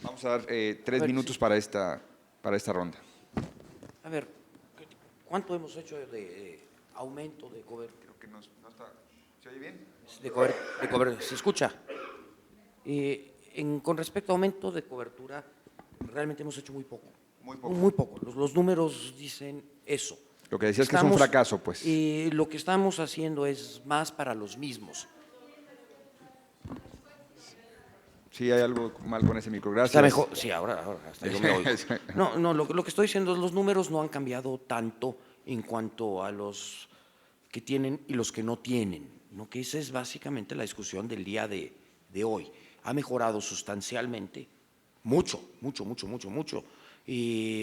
Vamos a dar 3 minutos para esta ronda. A ver, ¿cuánto hemos hecho de aumento de cobertura? Creo que no está. ¿Se oye bien? De cobertura, ¿se escucha? Con respecto a aumento de cobertura, realmente hemos hecho muy poco. Muy poco. Muy poco. Los números dicen eso. Lo que decías es que es un fracaso, pues. Lo que estamos haciendo es más para los mismos. Sí, hay algo mal con ese micro. Gracias. Está mejor. Sí, ahora hasta yo me oigo. No, lo que estoy diciendo es los números no han cambiado tanto en cuanto a los que tienen y los que no tienen, ¿no? Que esa es básicamente la discusión del día de hoy. Ha mejorado sustancialmente, mucho,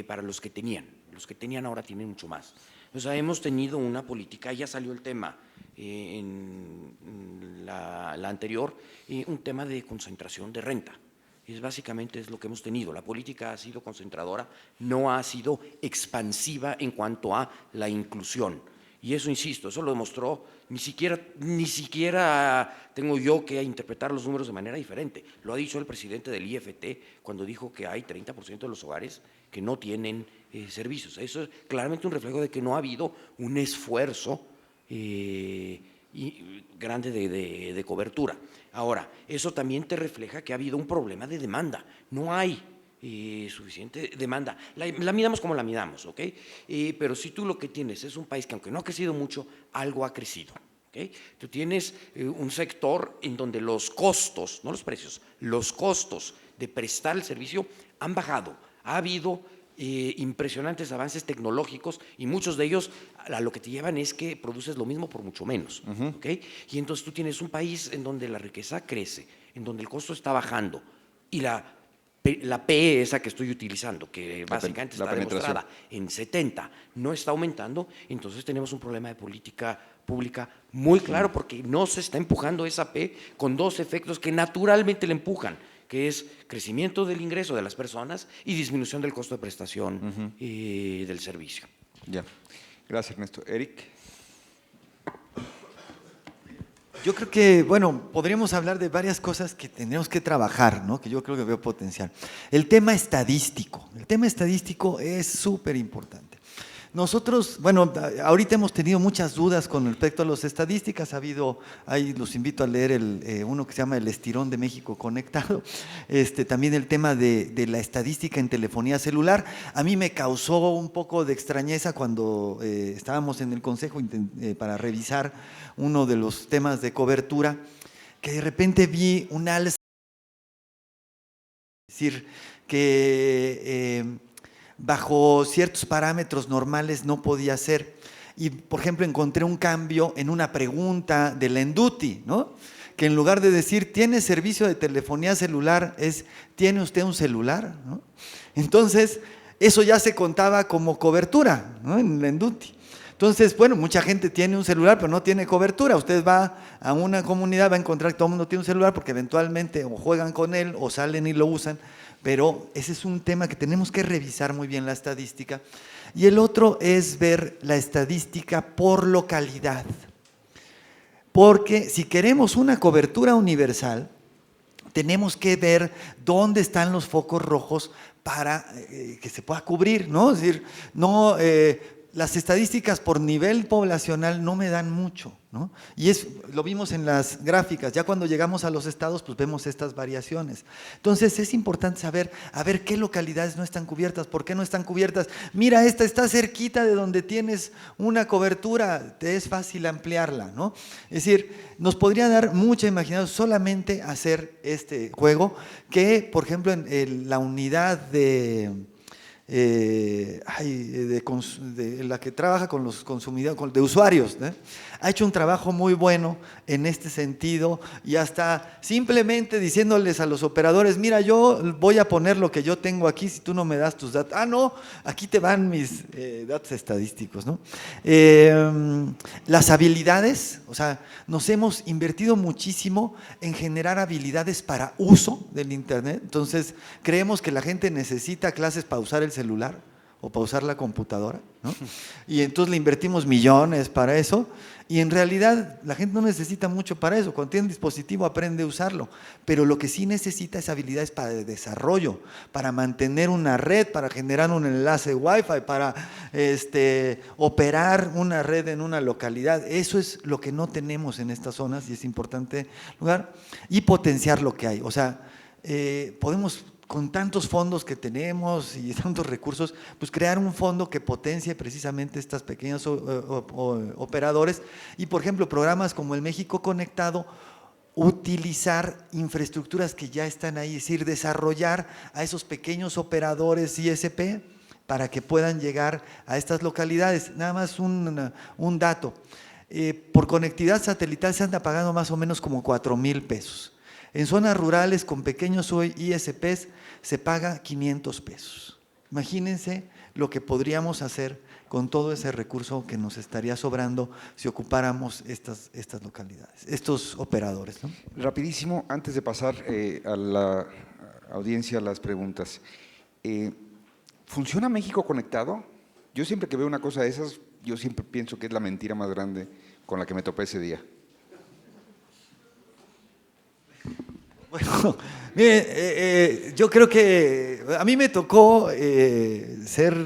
para los que tenían. Los que tenían ahora tienen mucho más. O sea, hemos tenido una política, ya salió el tema en la anterior, un tema de concentración de renta. Básicamente es lo que hemos tenido. La política ha sido concentradora, no ha sido expansiva en cuanto a la inclusión. Y eso, insisto, eso lo demostró, ni siquiera tengo yo que interpretar los números de manera diferente. Lo ha dicho el presidente del IFT cuando dijo que hay 30% de los hogares que no tienen servicios. Eso es claramente un reflejo de que no ha habido un esfuerzo grande de cobertura. Ahora, eso también te refleja que ha habido un problema de demanda. No hay suficiente demanda. La midamos como la midamos, ¿ok? Pero si tú lo que tienes es un país que, aunque no ha crecido mucho, algo ha crecido. ¿Okay? Tú tienes un sector en donde los costos, no los precios, los costos de prestar el servicio han bajado. Ha habido impresionantes avances tecnológicos y muchos de ellos a lo que te llevan es que produces lo mismo por mucho menos. ¿Okay? Y entonces tú tienes un país en donde la riqueza crece, en donde el costo está bajando y la PE esa que estoy utilizando, que básicamente está demostrada en 70, no está aumentando, entonces tenemos un problema de política pública muy claro porque no se está empujando esa P con dos efectos que naturalmente le empujan, que es crecimiento del ingreso de las personas y disminución del costo de prestación del servicio. Ya, gracias Ernesto. Eric. Yo creo que, bueno, podríamos hablar de varias cosas que tendríamos que trabajar, ¿no? Que yo creo que veo potencial. El tema estadístico es súper importante. Nosotros, bueno, ahorita hemos tenido muchas dudas con respecto a las estadísticas. Ahí los invito a leer uno que se llama El Estirón de México Conectado. También el tema de la estadística en telefonía celular. A mí me causó un poco de extrañeza cuando estábamos en el consejo para revisar uno de los temas de cobertura, que de repente vi un alza, es decir, que bajo ciertos parámetros normales no podía ser. Y, por ejemplo, encontré un cambio en una pregunta de la Enduti, ¿no? Que en lugar de decir, ¿tiene servicio de telefonía celular? ¿Tiene usted un celular? ¿No? Entonces, eso ya se contaba como cobertura, ¿no? En la Enduti. Entonces, bueno, mucha gente tiene un celular, pero no tiene cobertura. Usted va a una comunidad, va a encontrar que todo el mundo tiene un celular porque eventualmente o juegan con él o salen y lo usan. Pero ese es un tema que tenemos que revisar muy bien la estadística. Y el otro es ver la estadística por localidad. Porque si queremos una cobertura universal, tenemos que ver dónde están los focos rojos para que se pueda cubrir, ¿no? Es decir, no, las estadísticas por nivel poblacional no me dan mucho, ¿no? Y lo vimos en las gráficas, ya cuando llegamos a los estados, pues vemos estas variaciones. Entonces es importante saber, a ver qué localidades no están cubiertas, por qué no están cubiertas. Mira, esta está cerquita de donde tienes una cobertura, te es fácil ampliarla, ¿no? Es decir, nos podría dar mucha imaginación solamente hacer este juego, que por ejemplo en la unidad de de la que trabaja con los consumidores, de usuarios, ¿eh? Ha hecho un trabajo muy bueno en este sentido y hasta simplemente diciéndoles a los operadores, mira, yo voy a poner lo que yo tengo aquí si tú no me das tus datos. Ah, no, aquí te van mis datos estadísticos, ¿no? Las habilidades, o sea, nos hemos invertido muchísimo en generar habilidades para uso del Internet. Entonces, creemos que la gente necesita clases para usar el celular o para usar la computadora, ¿no? Y entonces le invertimos millones para eso, y en realidad la gente no necesita mucho para eso. Cuando tiene un dispositivo aprende a usarlo, pero lo que sí necesita es habilidades para el desarrollo, para mantener una red, para generar un enlace Wi-Fi, para operar una red en una localidad. Eso es lo que no tenemos en estas zonas y es importante lugar, y potenciar lo que hay. O sea, podemos, con tantos fondos que tenemos y tantos recursos, pues crear un fondo que potencie precisamente estas pequeños operadores y, por ejemplo, programas como el México Conectado, utilizar infraestructuras que ya están ahí, es decir, desarrollar a esos pequeños operadores ISP para que puedan llegar a estas localidades. Nada más un dato, por conectividad satelital se anda pagando más o menos como 4,000 pesos. En zonas rurales con pequeños ISPs se paga 500 pesos. Imagínense lo que podríamos hacer con todo ese recurso que nos estaría sobrando si ocupáramos estas localidades, estos operadores, ¿no? Rapidísimo, antes de pasar a la audiencia las preguntas. ¿Funciona México Conectado? Yo siempre que veo una cosa de esas, yo siempre pienso que es la mentira más grande con la que me topé ese día. Bueno, mire, yo creo que a mí me tocó estar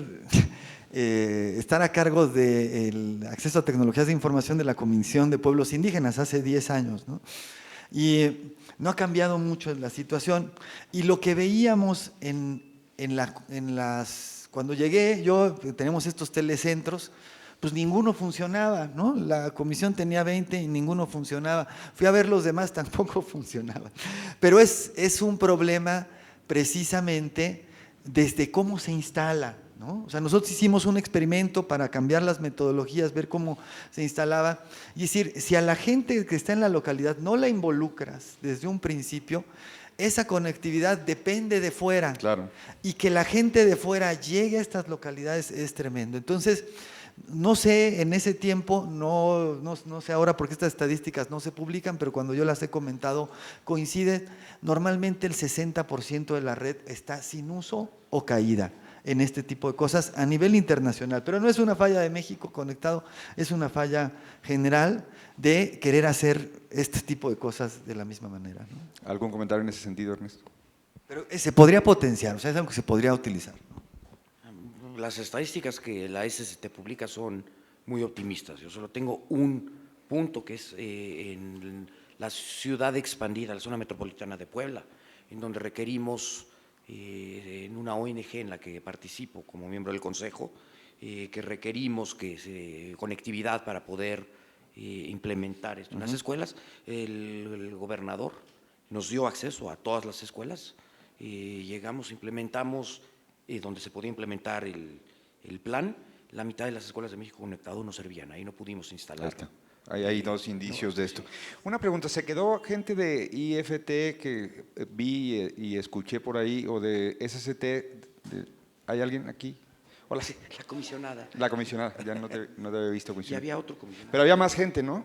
a cargo del acceso a tecnologías de información de la Comisión de Pueblos Indígenas hace 10 años, ¿no? Y no ha cambiado mucho la situación. Y lo que veíamos cuando llegué, tenemos estos telecentros, pues ninguno funcionaba, ¿no? La comisión tenía 20 y ninguno funcionaba. Fui a ver los demás, tampoco funcionaban. Pero es un problema precisamente desde cómo se instala, ¿no? O sea, nosotros hicimos un experimento para cambiar las metodologías, ver cómo se instalaba. Y decir, si a la gente que está en la localidad no la involucras desde un principio, esa conectividad depende de fuera. Claro. Y que la gente de fuera llegue a estas localidades es tremendo. Entonces, no sé, en ese tiempo, no sé ahora porque estas estadísticas no se publican, pero cuando yo las he comentado coincide, normalmente el 60% de la red está sin uso o caída en este tipo de cosas a nivel internacional. Pero no es una falla de México Conectado, es una falla general de querer hacer este tipo de cosas de la misma manera, ¿no? ¿Algún comentario en ese sentido, Ernesto? Pero se podría potenciar, o sea, es algo que se podría utilizar. Las estadísticas que la SST publica son muy optimistas. Yo solo tengo un punto que es en la ciudad expandida, la zona metropolitana de Puebla, en donde requerimos, en una ONG en la que participo como miembro del consejo, que requerimos conectividad para poder implementar esto en las escuelas. El gobernador nos dio acceso a todas las escuelas, llegamos, implementamos donde se podía implementar el plan. La mitad de las escuelas de México Conectado no servían, ahí no pudimos instalarlo. Hay dos indicios de esto. Una pregunta, ¿se quedó gente de IFT que vi y escuché por ahí, o de SST? ¿Hay alguien aquí? Hola. Sí, la comisionada. La comisionada, ya no te había visto comisionada. Y había otro comisionado. Pero había más gente, ¿no?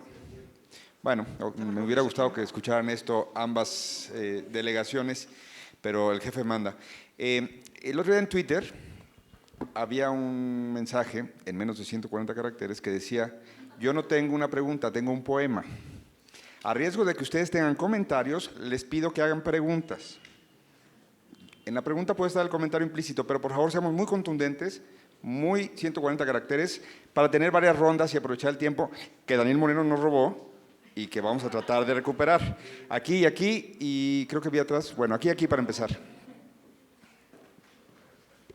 Bueno, me hubiera gustado que escucharan esto ambas delegaciones, pero el jefe manda. El otro día en Twitter había un mensaje en menos de 140 caracteres que decía: yo no tengo una pregunta, tengo un poema. A riesgo de que ustedes tengan comentarios, les pido que hagan preguntas. En la pregunta puede estar el comentario implícito, pero por favor seamos muy contundentes, muy 140 caracteres, para tener varias rondas y aprovechar el tiempo que Daniel Moreno nos robó y que vamos a tratar de recuperar. Aquí y aquí, y creo que vi atrás, bueno, aquí y aquí para empezar.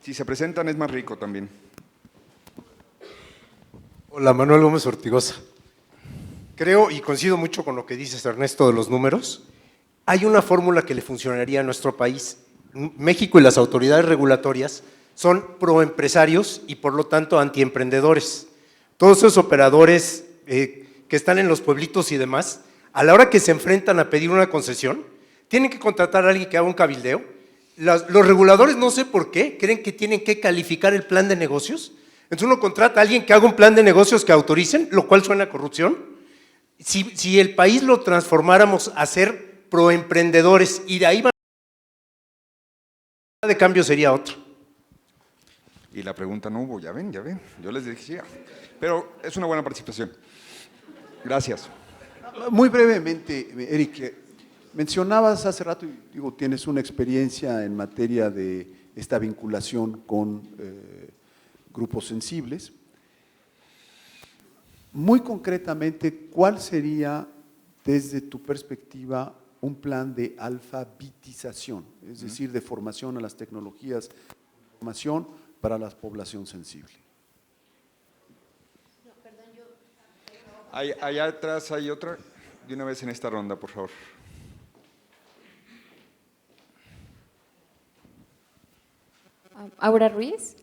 Si se presentan es más rico también. Hola, Manuel Gómez Ortigosa. Creo y coincido mucho con lo que dices, Ernesto, de los números. Hay una fórmula que le funcionaría a nuestro país. México y las autoridades regulatorias son proempresarios y por lo tanto antiemprendedores. Todos esos operadores que están en los pueblitos y demás, a la hora que se enfrentan a pedir una concesión, tienen que contratar a alguien que haga un cabildeo. Los reguladores, no sé por qué, creen que tienen que calificar el plan de negocios. Entonces uno contrata a alguien que haga un plan de negocios que autoricen, lo cual suena a corrupción. Si el país lo transformáramos a ser proemprendedores y de ahí de cambio sería otro. Y la pregunta no hubo, ya ven, yo les decía. Pero es una buena participación. Gracias. Muy brevemente, Eric, mencionabas hace rato, digo, tienes una experiencia en materia de esta vinculación con grupos sensibles. Muy concretamente, ¿cuál sería, desde tu perspectiva, un plan de alfabetización, es decir, de formación a las tecnologías de información para la población sensible? Allá atrás hay otra, de una vez en esta ronda, por favor. Aura Ruiz.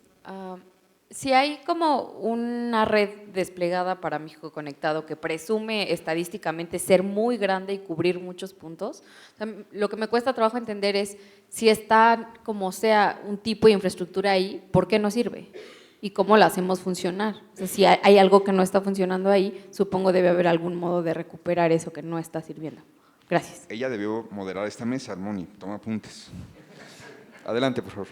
Si hay como una red desplegada para México Conectado que presume estadísticamente ser muy grande y cubrir muchos puntos, lo que me cuesta trabajo entender es si está como sea un tipo de infraestructura ahí, ¿por qué no sirve? ¿Y cómo la hacemos funcionar? O sea, si hay algo que no está funcionando ahí, supongo debe haber algún modo de recuperar eso que no está sirviendo. Gracias. Ella debió moderar esta mesa, Moni, toma apuntes. Adelante, por favor.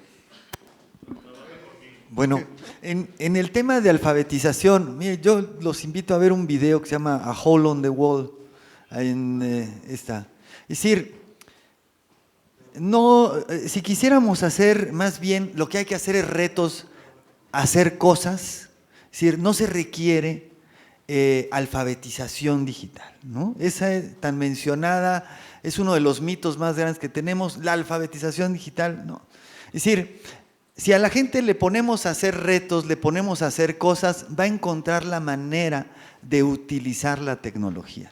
Bueno, en el tema de alfabetización, mire, yo los invito a ver un video que se llama A Hole on the Wall. Es decir, no, si quisiéramos hacer más bien, lo que hay que hacer es retos, hacer cosas, es decir, no se requiere alfabetización digital, ¿no? Esa tan mencionada es uno de los mitos más grandes que tenemos, la alfabetización digital, no. Es decir, si a la gente le ponemos a hacer retos, le ponemos a hacer cosas, va a encontrar la manera de utilizar la tecnología.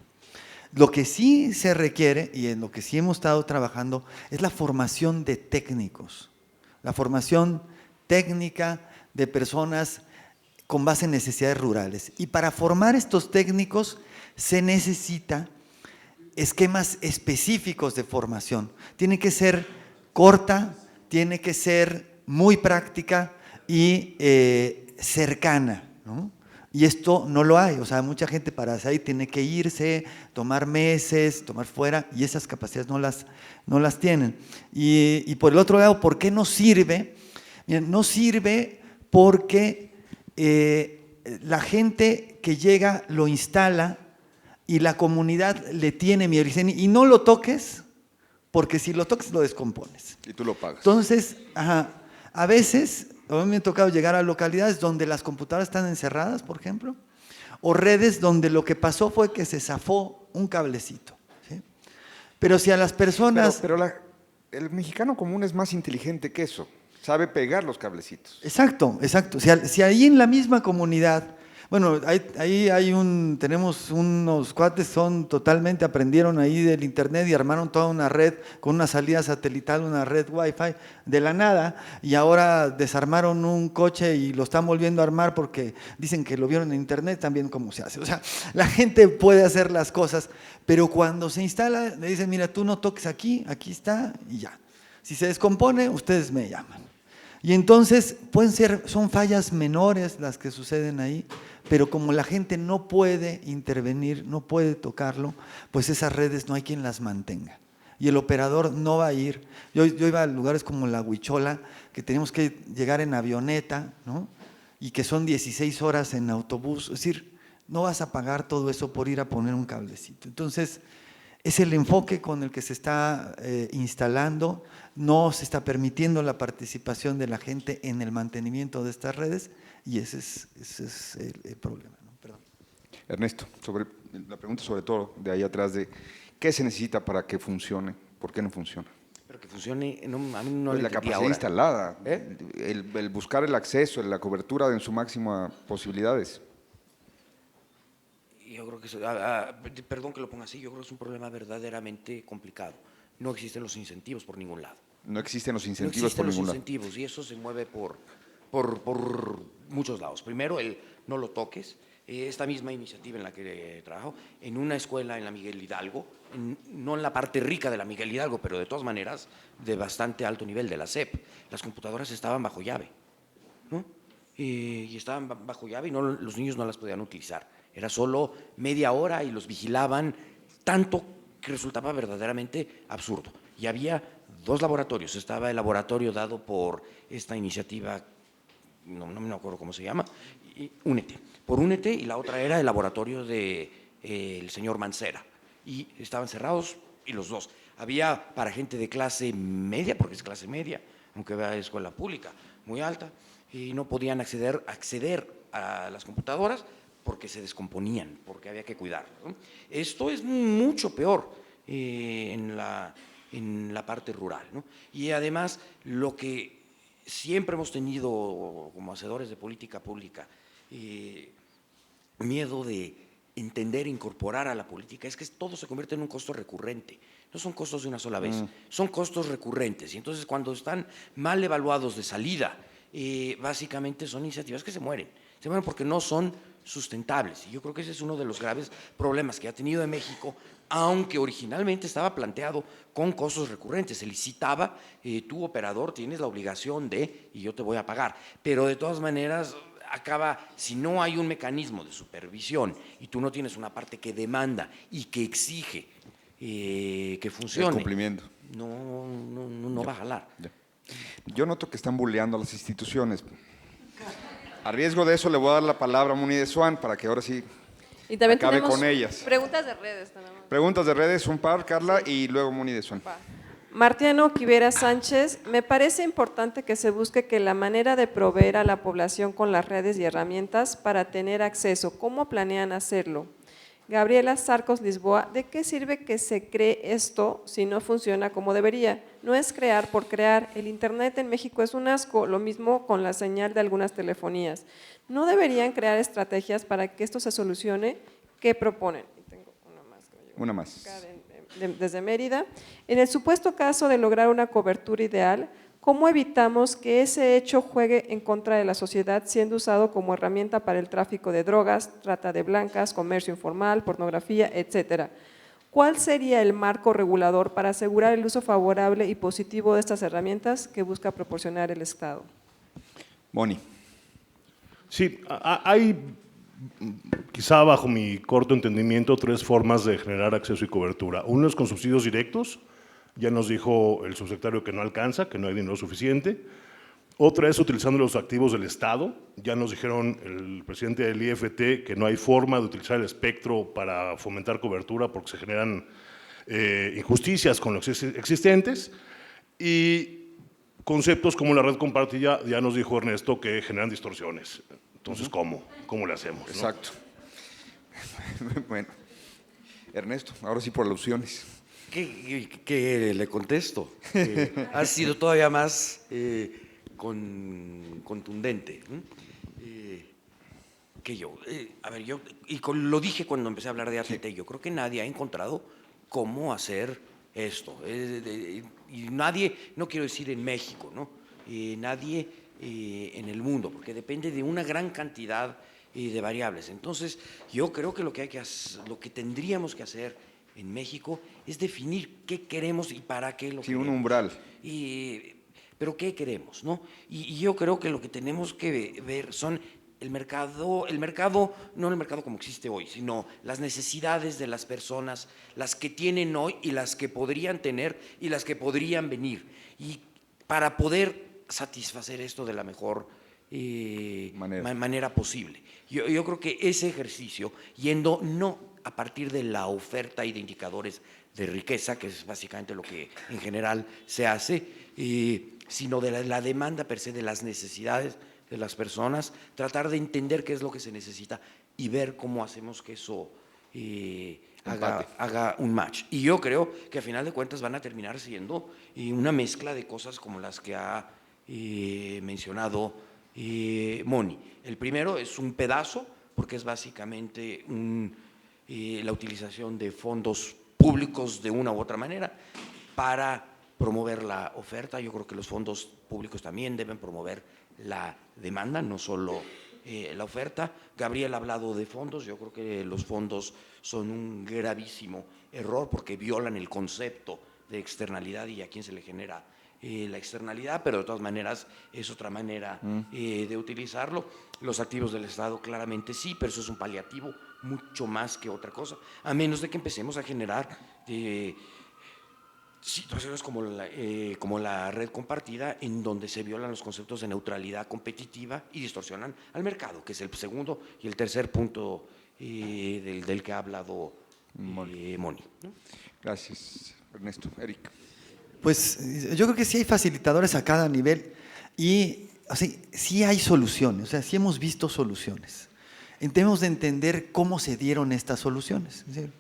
Lo que sí se requiere, y en lo que sí hemos estado trabajando, es la formación de técnicos, la formación técnica de personas con base en necesidades rurales. Y para formar estos técnicos se necesita esquemas específicos de formación. Tiene que ser corta, tiene que ser muy práctica y cercana, ¿no? Y esto no lo hay, o sea, mucha gente para hacer ahí tiene que irse, tomar meses, tomar fuera, y esas capacidades no las tienen. Y por el otro lado, ¿por qué no sirve? Miren, no sirve porque la gente que llega lo instala y la comunidad le tiene miedo. Y no lo toques, porque si lo toques lo descompones. Y tú lo pagas. Entonces, a veces, a mí me ha tocado llegar a localidades donde las computadoras están encerradas, por ejemplo, o redes donde lo que pasó fue que se zafó un cablecito, ¿sí? Pero si a las personas… Pero el mexicano común es más inteligente que eso, sabe pegar los cablecitos. Exacto, exacto. Si ahí en la misma comunidad… Bueno, ahí tenemos unos cuates, aprendieron ahí del internet y armaron toda una red con una salida satelital, una red wifi de la nada, y ahora desarmaron un coche y lo están volviendo a armar porque dicen que lo vieron en internet, también cómo se hace. O sea, la gente puede hacer las cosas, pero cuando se instala le dicen, mira, tú no toques aquí, aquí está y ya. Si se descompone, ustedes me llaman. Y entonces son fallas menores las que suceden ahí, pero como la gente no puede intervenir, no puede tocarlo, pues esas redes no hay quien las mantenga. Y el operador no va a ir. Yo iba a lugares como la Huichola, que teníamos que llegar en avioneta, ¿no? Y que son 16 horas en autobús. Es decir, no vas a pagar todo eso por ir a poner un cablecito. Entonces, es el enfoque con el que se está instalando, no se está permitiendo la participación de la gente en el mantenimiento de estas redes, y ese es el problema, ¿no? Perdón. Ernesto, la pregunta sobre todo de ahí atrás de ¿qué se necesita para que funcione? ¿Por qué no funciona? Pero que funcione, a mí no Pues le la entendí capacidad ahora. instalada, el buscar el acceso, la cobertura en su máxima posibilidades. Yo creo que perdón que lo ponga así, yo creo que es un problema verdaderamente complicado. No existen los incentivos por ningún lado. No existen los No incentivos existen por los ningún lado. incentivos y eso se mueve por muchos lados. Primero, el no lo toques. Esta misma iniciativa en la que trabajo, en una escuela en la Miguel Hidalgo, no en la parte rica de la Miguel Hidalgo, pero de todas maneras de bastante alto nivel, de la SEP, las computadoras estaban bajo llave, ¿no? Y estaban bajo llave y los niños no las podían utilizar. Era solo media hora y los vigilaban tanto que resultaba verdaderamente absurdo. Y había 2 laboratorios. Estaba el laboratorio dado por esta iniciativa, no me acuerdo cómo se llama, Únete. Por Únete, y la otra era el laboratorio del señor Mancera. Y estaban cerrados y los 2. Había para gente de clase media, porque es clase media, aunque vea escuela pública, muy alta, y no podían acceder a las computadoras porque se descomponían, porque había que cuidarlas, ¿no? Esto es mucho peor en la parte rural, ¿no? Y además, lo que siempre hemos tenido como hacedores de política pública, miedo de entender, incorporar a la política, es que todo se convierte en un costo recurrente. No son costos de una sola vez, son costos recurrentes. Y entonces, cuando están mal evaluados de salida, básicamente son iniciativas que se mueren porque no son sustentables. Y yo creo que ese es uno de los graves problemas que ha tenido en México, aunque originalmente estaba planteado con costos recurrentes. Se licitaba, tú operador tienes la obligación de, y yo te voy a pagar, pero de todas maneras acaba, si no hay un mecanismo de supervisión y tú no tienes una parte que demanda y que exige que funcione, El cumplimiento. no va a jalar. Yo noto que están bulleando a las instituciones. A riesgo de eso, le voy a dar la palabra a Moni de Swan para que ahora sí Y también acabe tenemos con ellas. preguntas de redes. Tenemos. Preguntas de redes, un par, Carla, y luego Moni de Swan. Martiano Quivera Sánchez, me parece importante que se busque que la manera de proveer a la población con las redes y herramientas para tener acceso. ¿Cómo planean hacerlo? Gabriela Sarcos Lisboa, ¿de qué sirve que se cree esto si no funciona como debería? No es crear por crear. El Internet en México es un asco, lo mismo con la señal de algunas telefonías. ¿No deberían crear estrategias para que esto se solucione? ¿Qué proponen? Y tengo una más. Una más. Desde Mérida. En el supuesto caso de lograr una cobertura ideal, ¿cómo evitamos que ese hecho juegue en contra de la sociedad siendo usado como herramienta para el tráfico de drogas, trata de blancas, comercio informal, pornografía, etcétera? ¿Cuál sería el marco regulador para asegurar el uso favorable y positivo de estas herramientas que busca proporcionar el Estado? Moni. Sí, hay, quizá bajo mi corto entendimiento, 3 formas de generar acceso y cobertura. Uno es con subsidios directos. Ya nos dijo el subsecretario que no alcanza, que no hay dinero suficiente. Otra es utilizando los activos del Estado. Ya nos dijeron el presidente del IFT que no hay forma de utilizar el espectro para fomentar cobertura porque se generan injusticias con los existentes. Y conceptos como la red compartida, ya nos dijo Ernesto, que generan distorsiones. Entonces, ¿cómo le hacemos? Exacto. Bueno, Ernesto, ahora sí por alusiones. ¿Qué le contesto? Ha sido todavía más contundente que yo. A ver, lo dije cuando empecé a hablar de ATT, yo creo que nadie ha encontrado cómo hacer esto. Y nadie, no quiero decir en México, ¿no? Nadie en el mundo, porque depende de una gran cantidad de variables. Entonces, yo creo que lo que tendríamos que hacer en México es definir qué queremos y para qué lo queremos. Sí, un umbral. Pero qué queremos, ¿no? Y yo creo que lo que tenemos que ver son el mercado, no el mercado como existe hoy, sino las necesidades de las personas, las que tienen hoy y las que podrían tener y las que podrían venir. Y para poder satisfacer esto de la mejor manera posible. Yo creo que ese ejercicio, yendo no a partir de la oferta y de indicadores de riqueza, que es básicamente lo que en general se hace, sino de la demanda per se, de las necesidades de las personas, tratar de entender qué es lo que se necesita y ver cómo hacemos que eso haga un match. Y yo creo que a final de cuentas van a terminar siendo una mezcla de cosas como las que ha mencionado Moni. El primero es un pedazo, porque es básicamente la utilización de fondos públicos de una u otra manera para promover la oferta. Yo creo que los fondos públicos también deben promover la demanda, no solo la oferta. Gabriel ha hablado de fondos. Yo creo que los fondos son un gravísimo error porque violan el concepto de externalidad y a quién se le genera la externalidad, pero de todas maneras es otra manera de utilizarlo. Los activos del Estado claramente sí, pero eso es un paliativo mucho más que otra cosa, a menos de que empecemos a generar situaciones como la red compartida, en donde se violan los conceptos de neutralidad competitiva y distorsionan al mercado, que es el segundo y el tercer punto del que ha hablado Moni, ¿no? Gracias, Ernesto. Eric. Pues yo creo que sí hay facilitadores a cada nivel y sí hay soluciones, o sea, sí hemos visto soluciones. Tenemos de entender cómo se dieron estas soluciones. Es decir,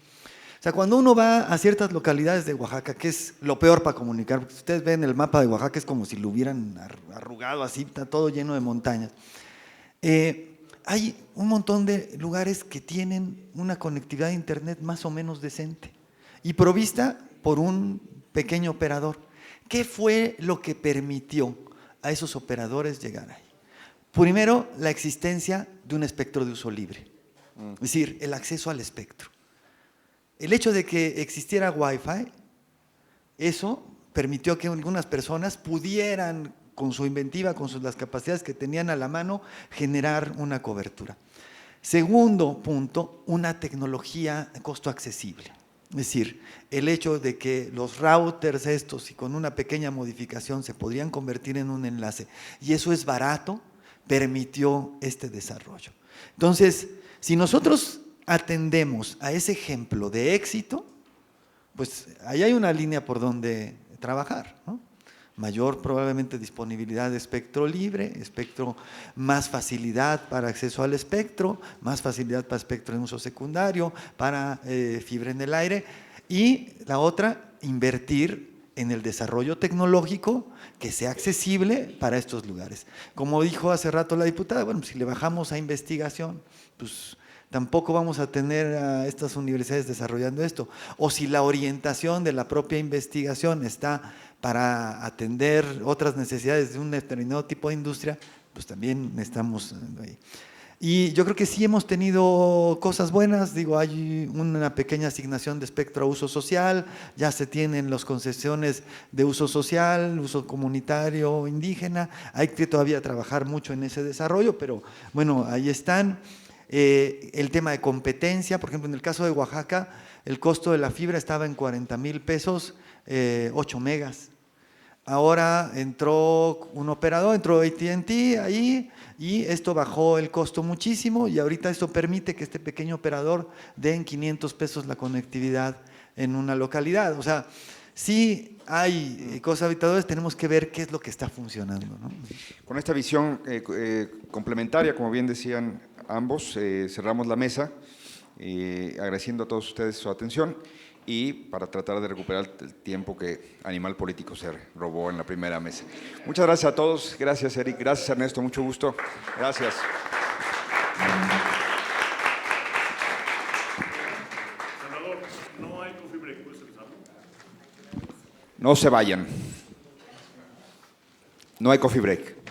o sea, cuando uno va a ciertas localidades de Oaxaca, que es lo peor para comunicar, porque si ustedes ven el mapa de Oaxaca es como si lo hubieran arrugado así, está todo lleno de montañas. Hay un montón de lugares que tienen una conectividad de internet más o menos decente y provista por un pequeño operador. ¿Qué fue lo que permitió a esos operadores llegar ahí? Primero, la existencia de un espectro de uso libre, es decir, el acceso al espectro. El hecho de que existiera Wi-Fi, eso permitió que algunas personas pudieran, con su inventiva, con las capacidades que tenían a la mano, generar una cobertura. Segundo punto, una tecnología de costo accesible. Es decir, el hecho de que los routers estos y con una pequeña modificación se podrían convertir en un enlace y eso es barato, permitió este desarrollo. Entonces, si nosotros atendemos a ese ejemplo de éxito, pues ahí hay una línea por donde trabajar, ¿no? Mayor probablemente disponibilidad de espectro libre, espectro, más facilidad para acceso al espectro, más facilidad para espectro en uso secundario, para fibra en el aire, y la otra, invertir en el desarrollo tecnológico que sea accesible para estos lugares. Como dijo hace rato la diputada, bueno, si le bajamos a investigación, pues tampoco vamos a tener a estas universidades desarrollando esto. O si la orientación de la propia investigación está para atender otras necesidades de un determinado tipo de industria, pues también estamos ahí. Y yo creo que sí hemos tenido cosas buenas, digo, hay una pequeña asignación de espectro a uso social, ya se tienen las concesiones de uso social, uso comunitario, indígena, hay que todavía trabajar mucho en ese desarrollo, pero bueno, ahí están. El tema de competencia, por ejemplo, en el caso de Oaxaca, el costo de la fibra estaba en 40,000 pesos, 8 megas. Ahora entró un operador, entró AT&T ahí y esto bajó el costo muchísimo y ahorita esto permite que este pequeño operador dé en 500 pesos la conectividad en una localidad. O sea, sí hay cosas habitadores, tenemos que ver qué es lo que está funcionando, ¿no? Con esta visión complementaria, como bien decían ambos, cerramos la mesa, agradeciendo a todos ustedes su atención y para tratar de recuperar el tiempo que Animal Político se robó en la primera mesa. Muchas gracias a todos, gracias Eric, gracias Ernesto, mucho gusto, gracias. Senador, no hay coffee break, ¿puedes empezar? No se vayan, no hay coffee break.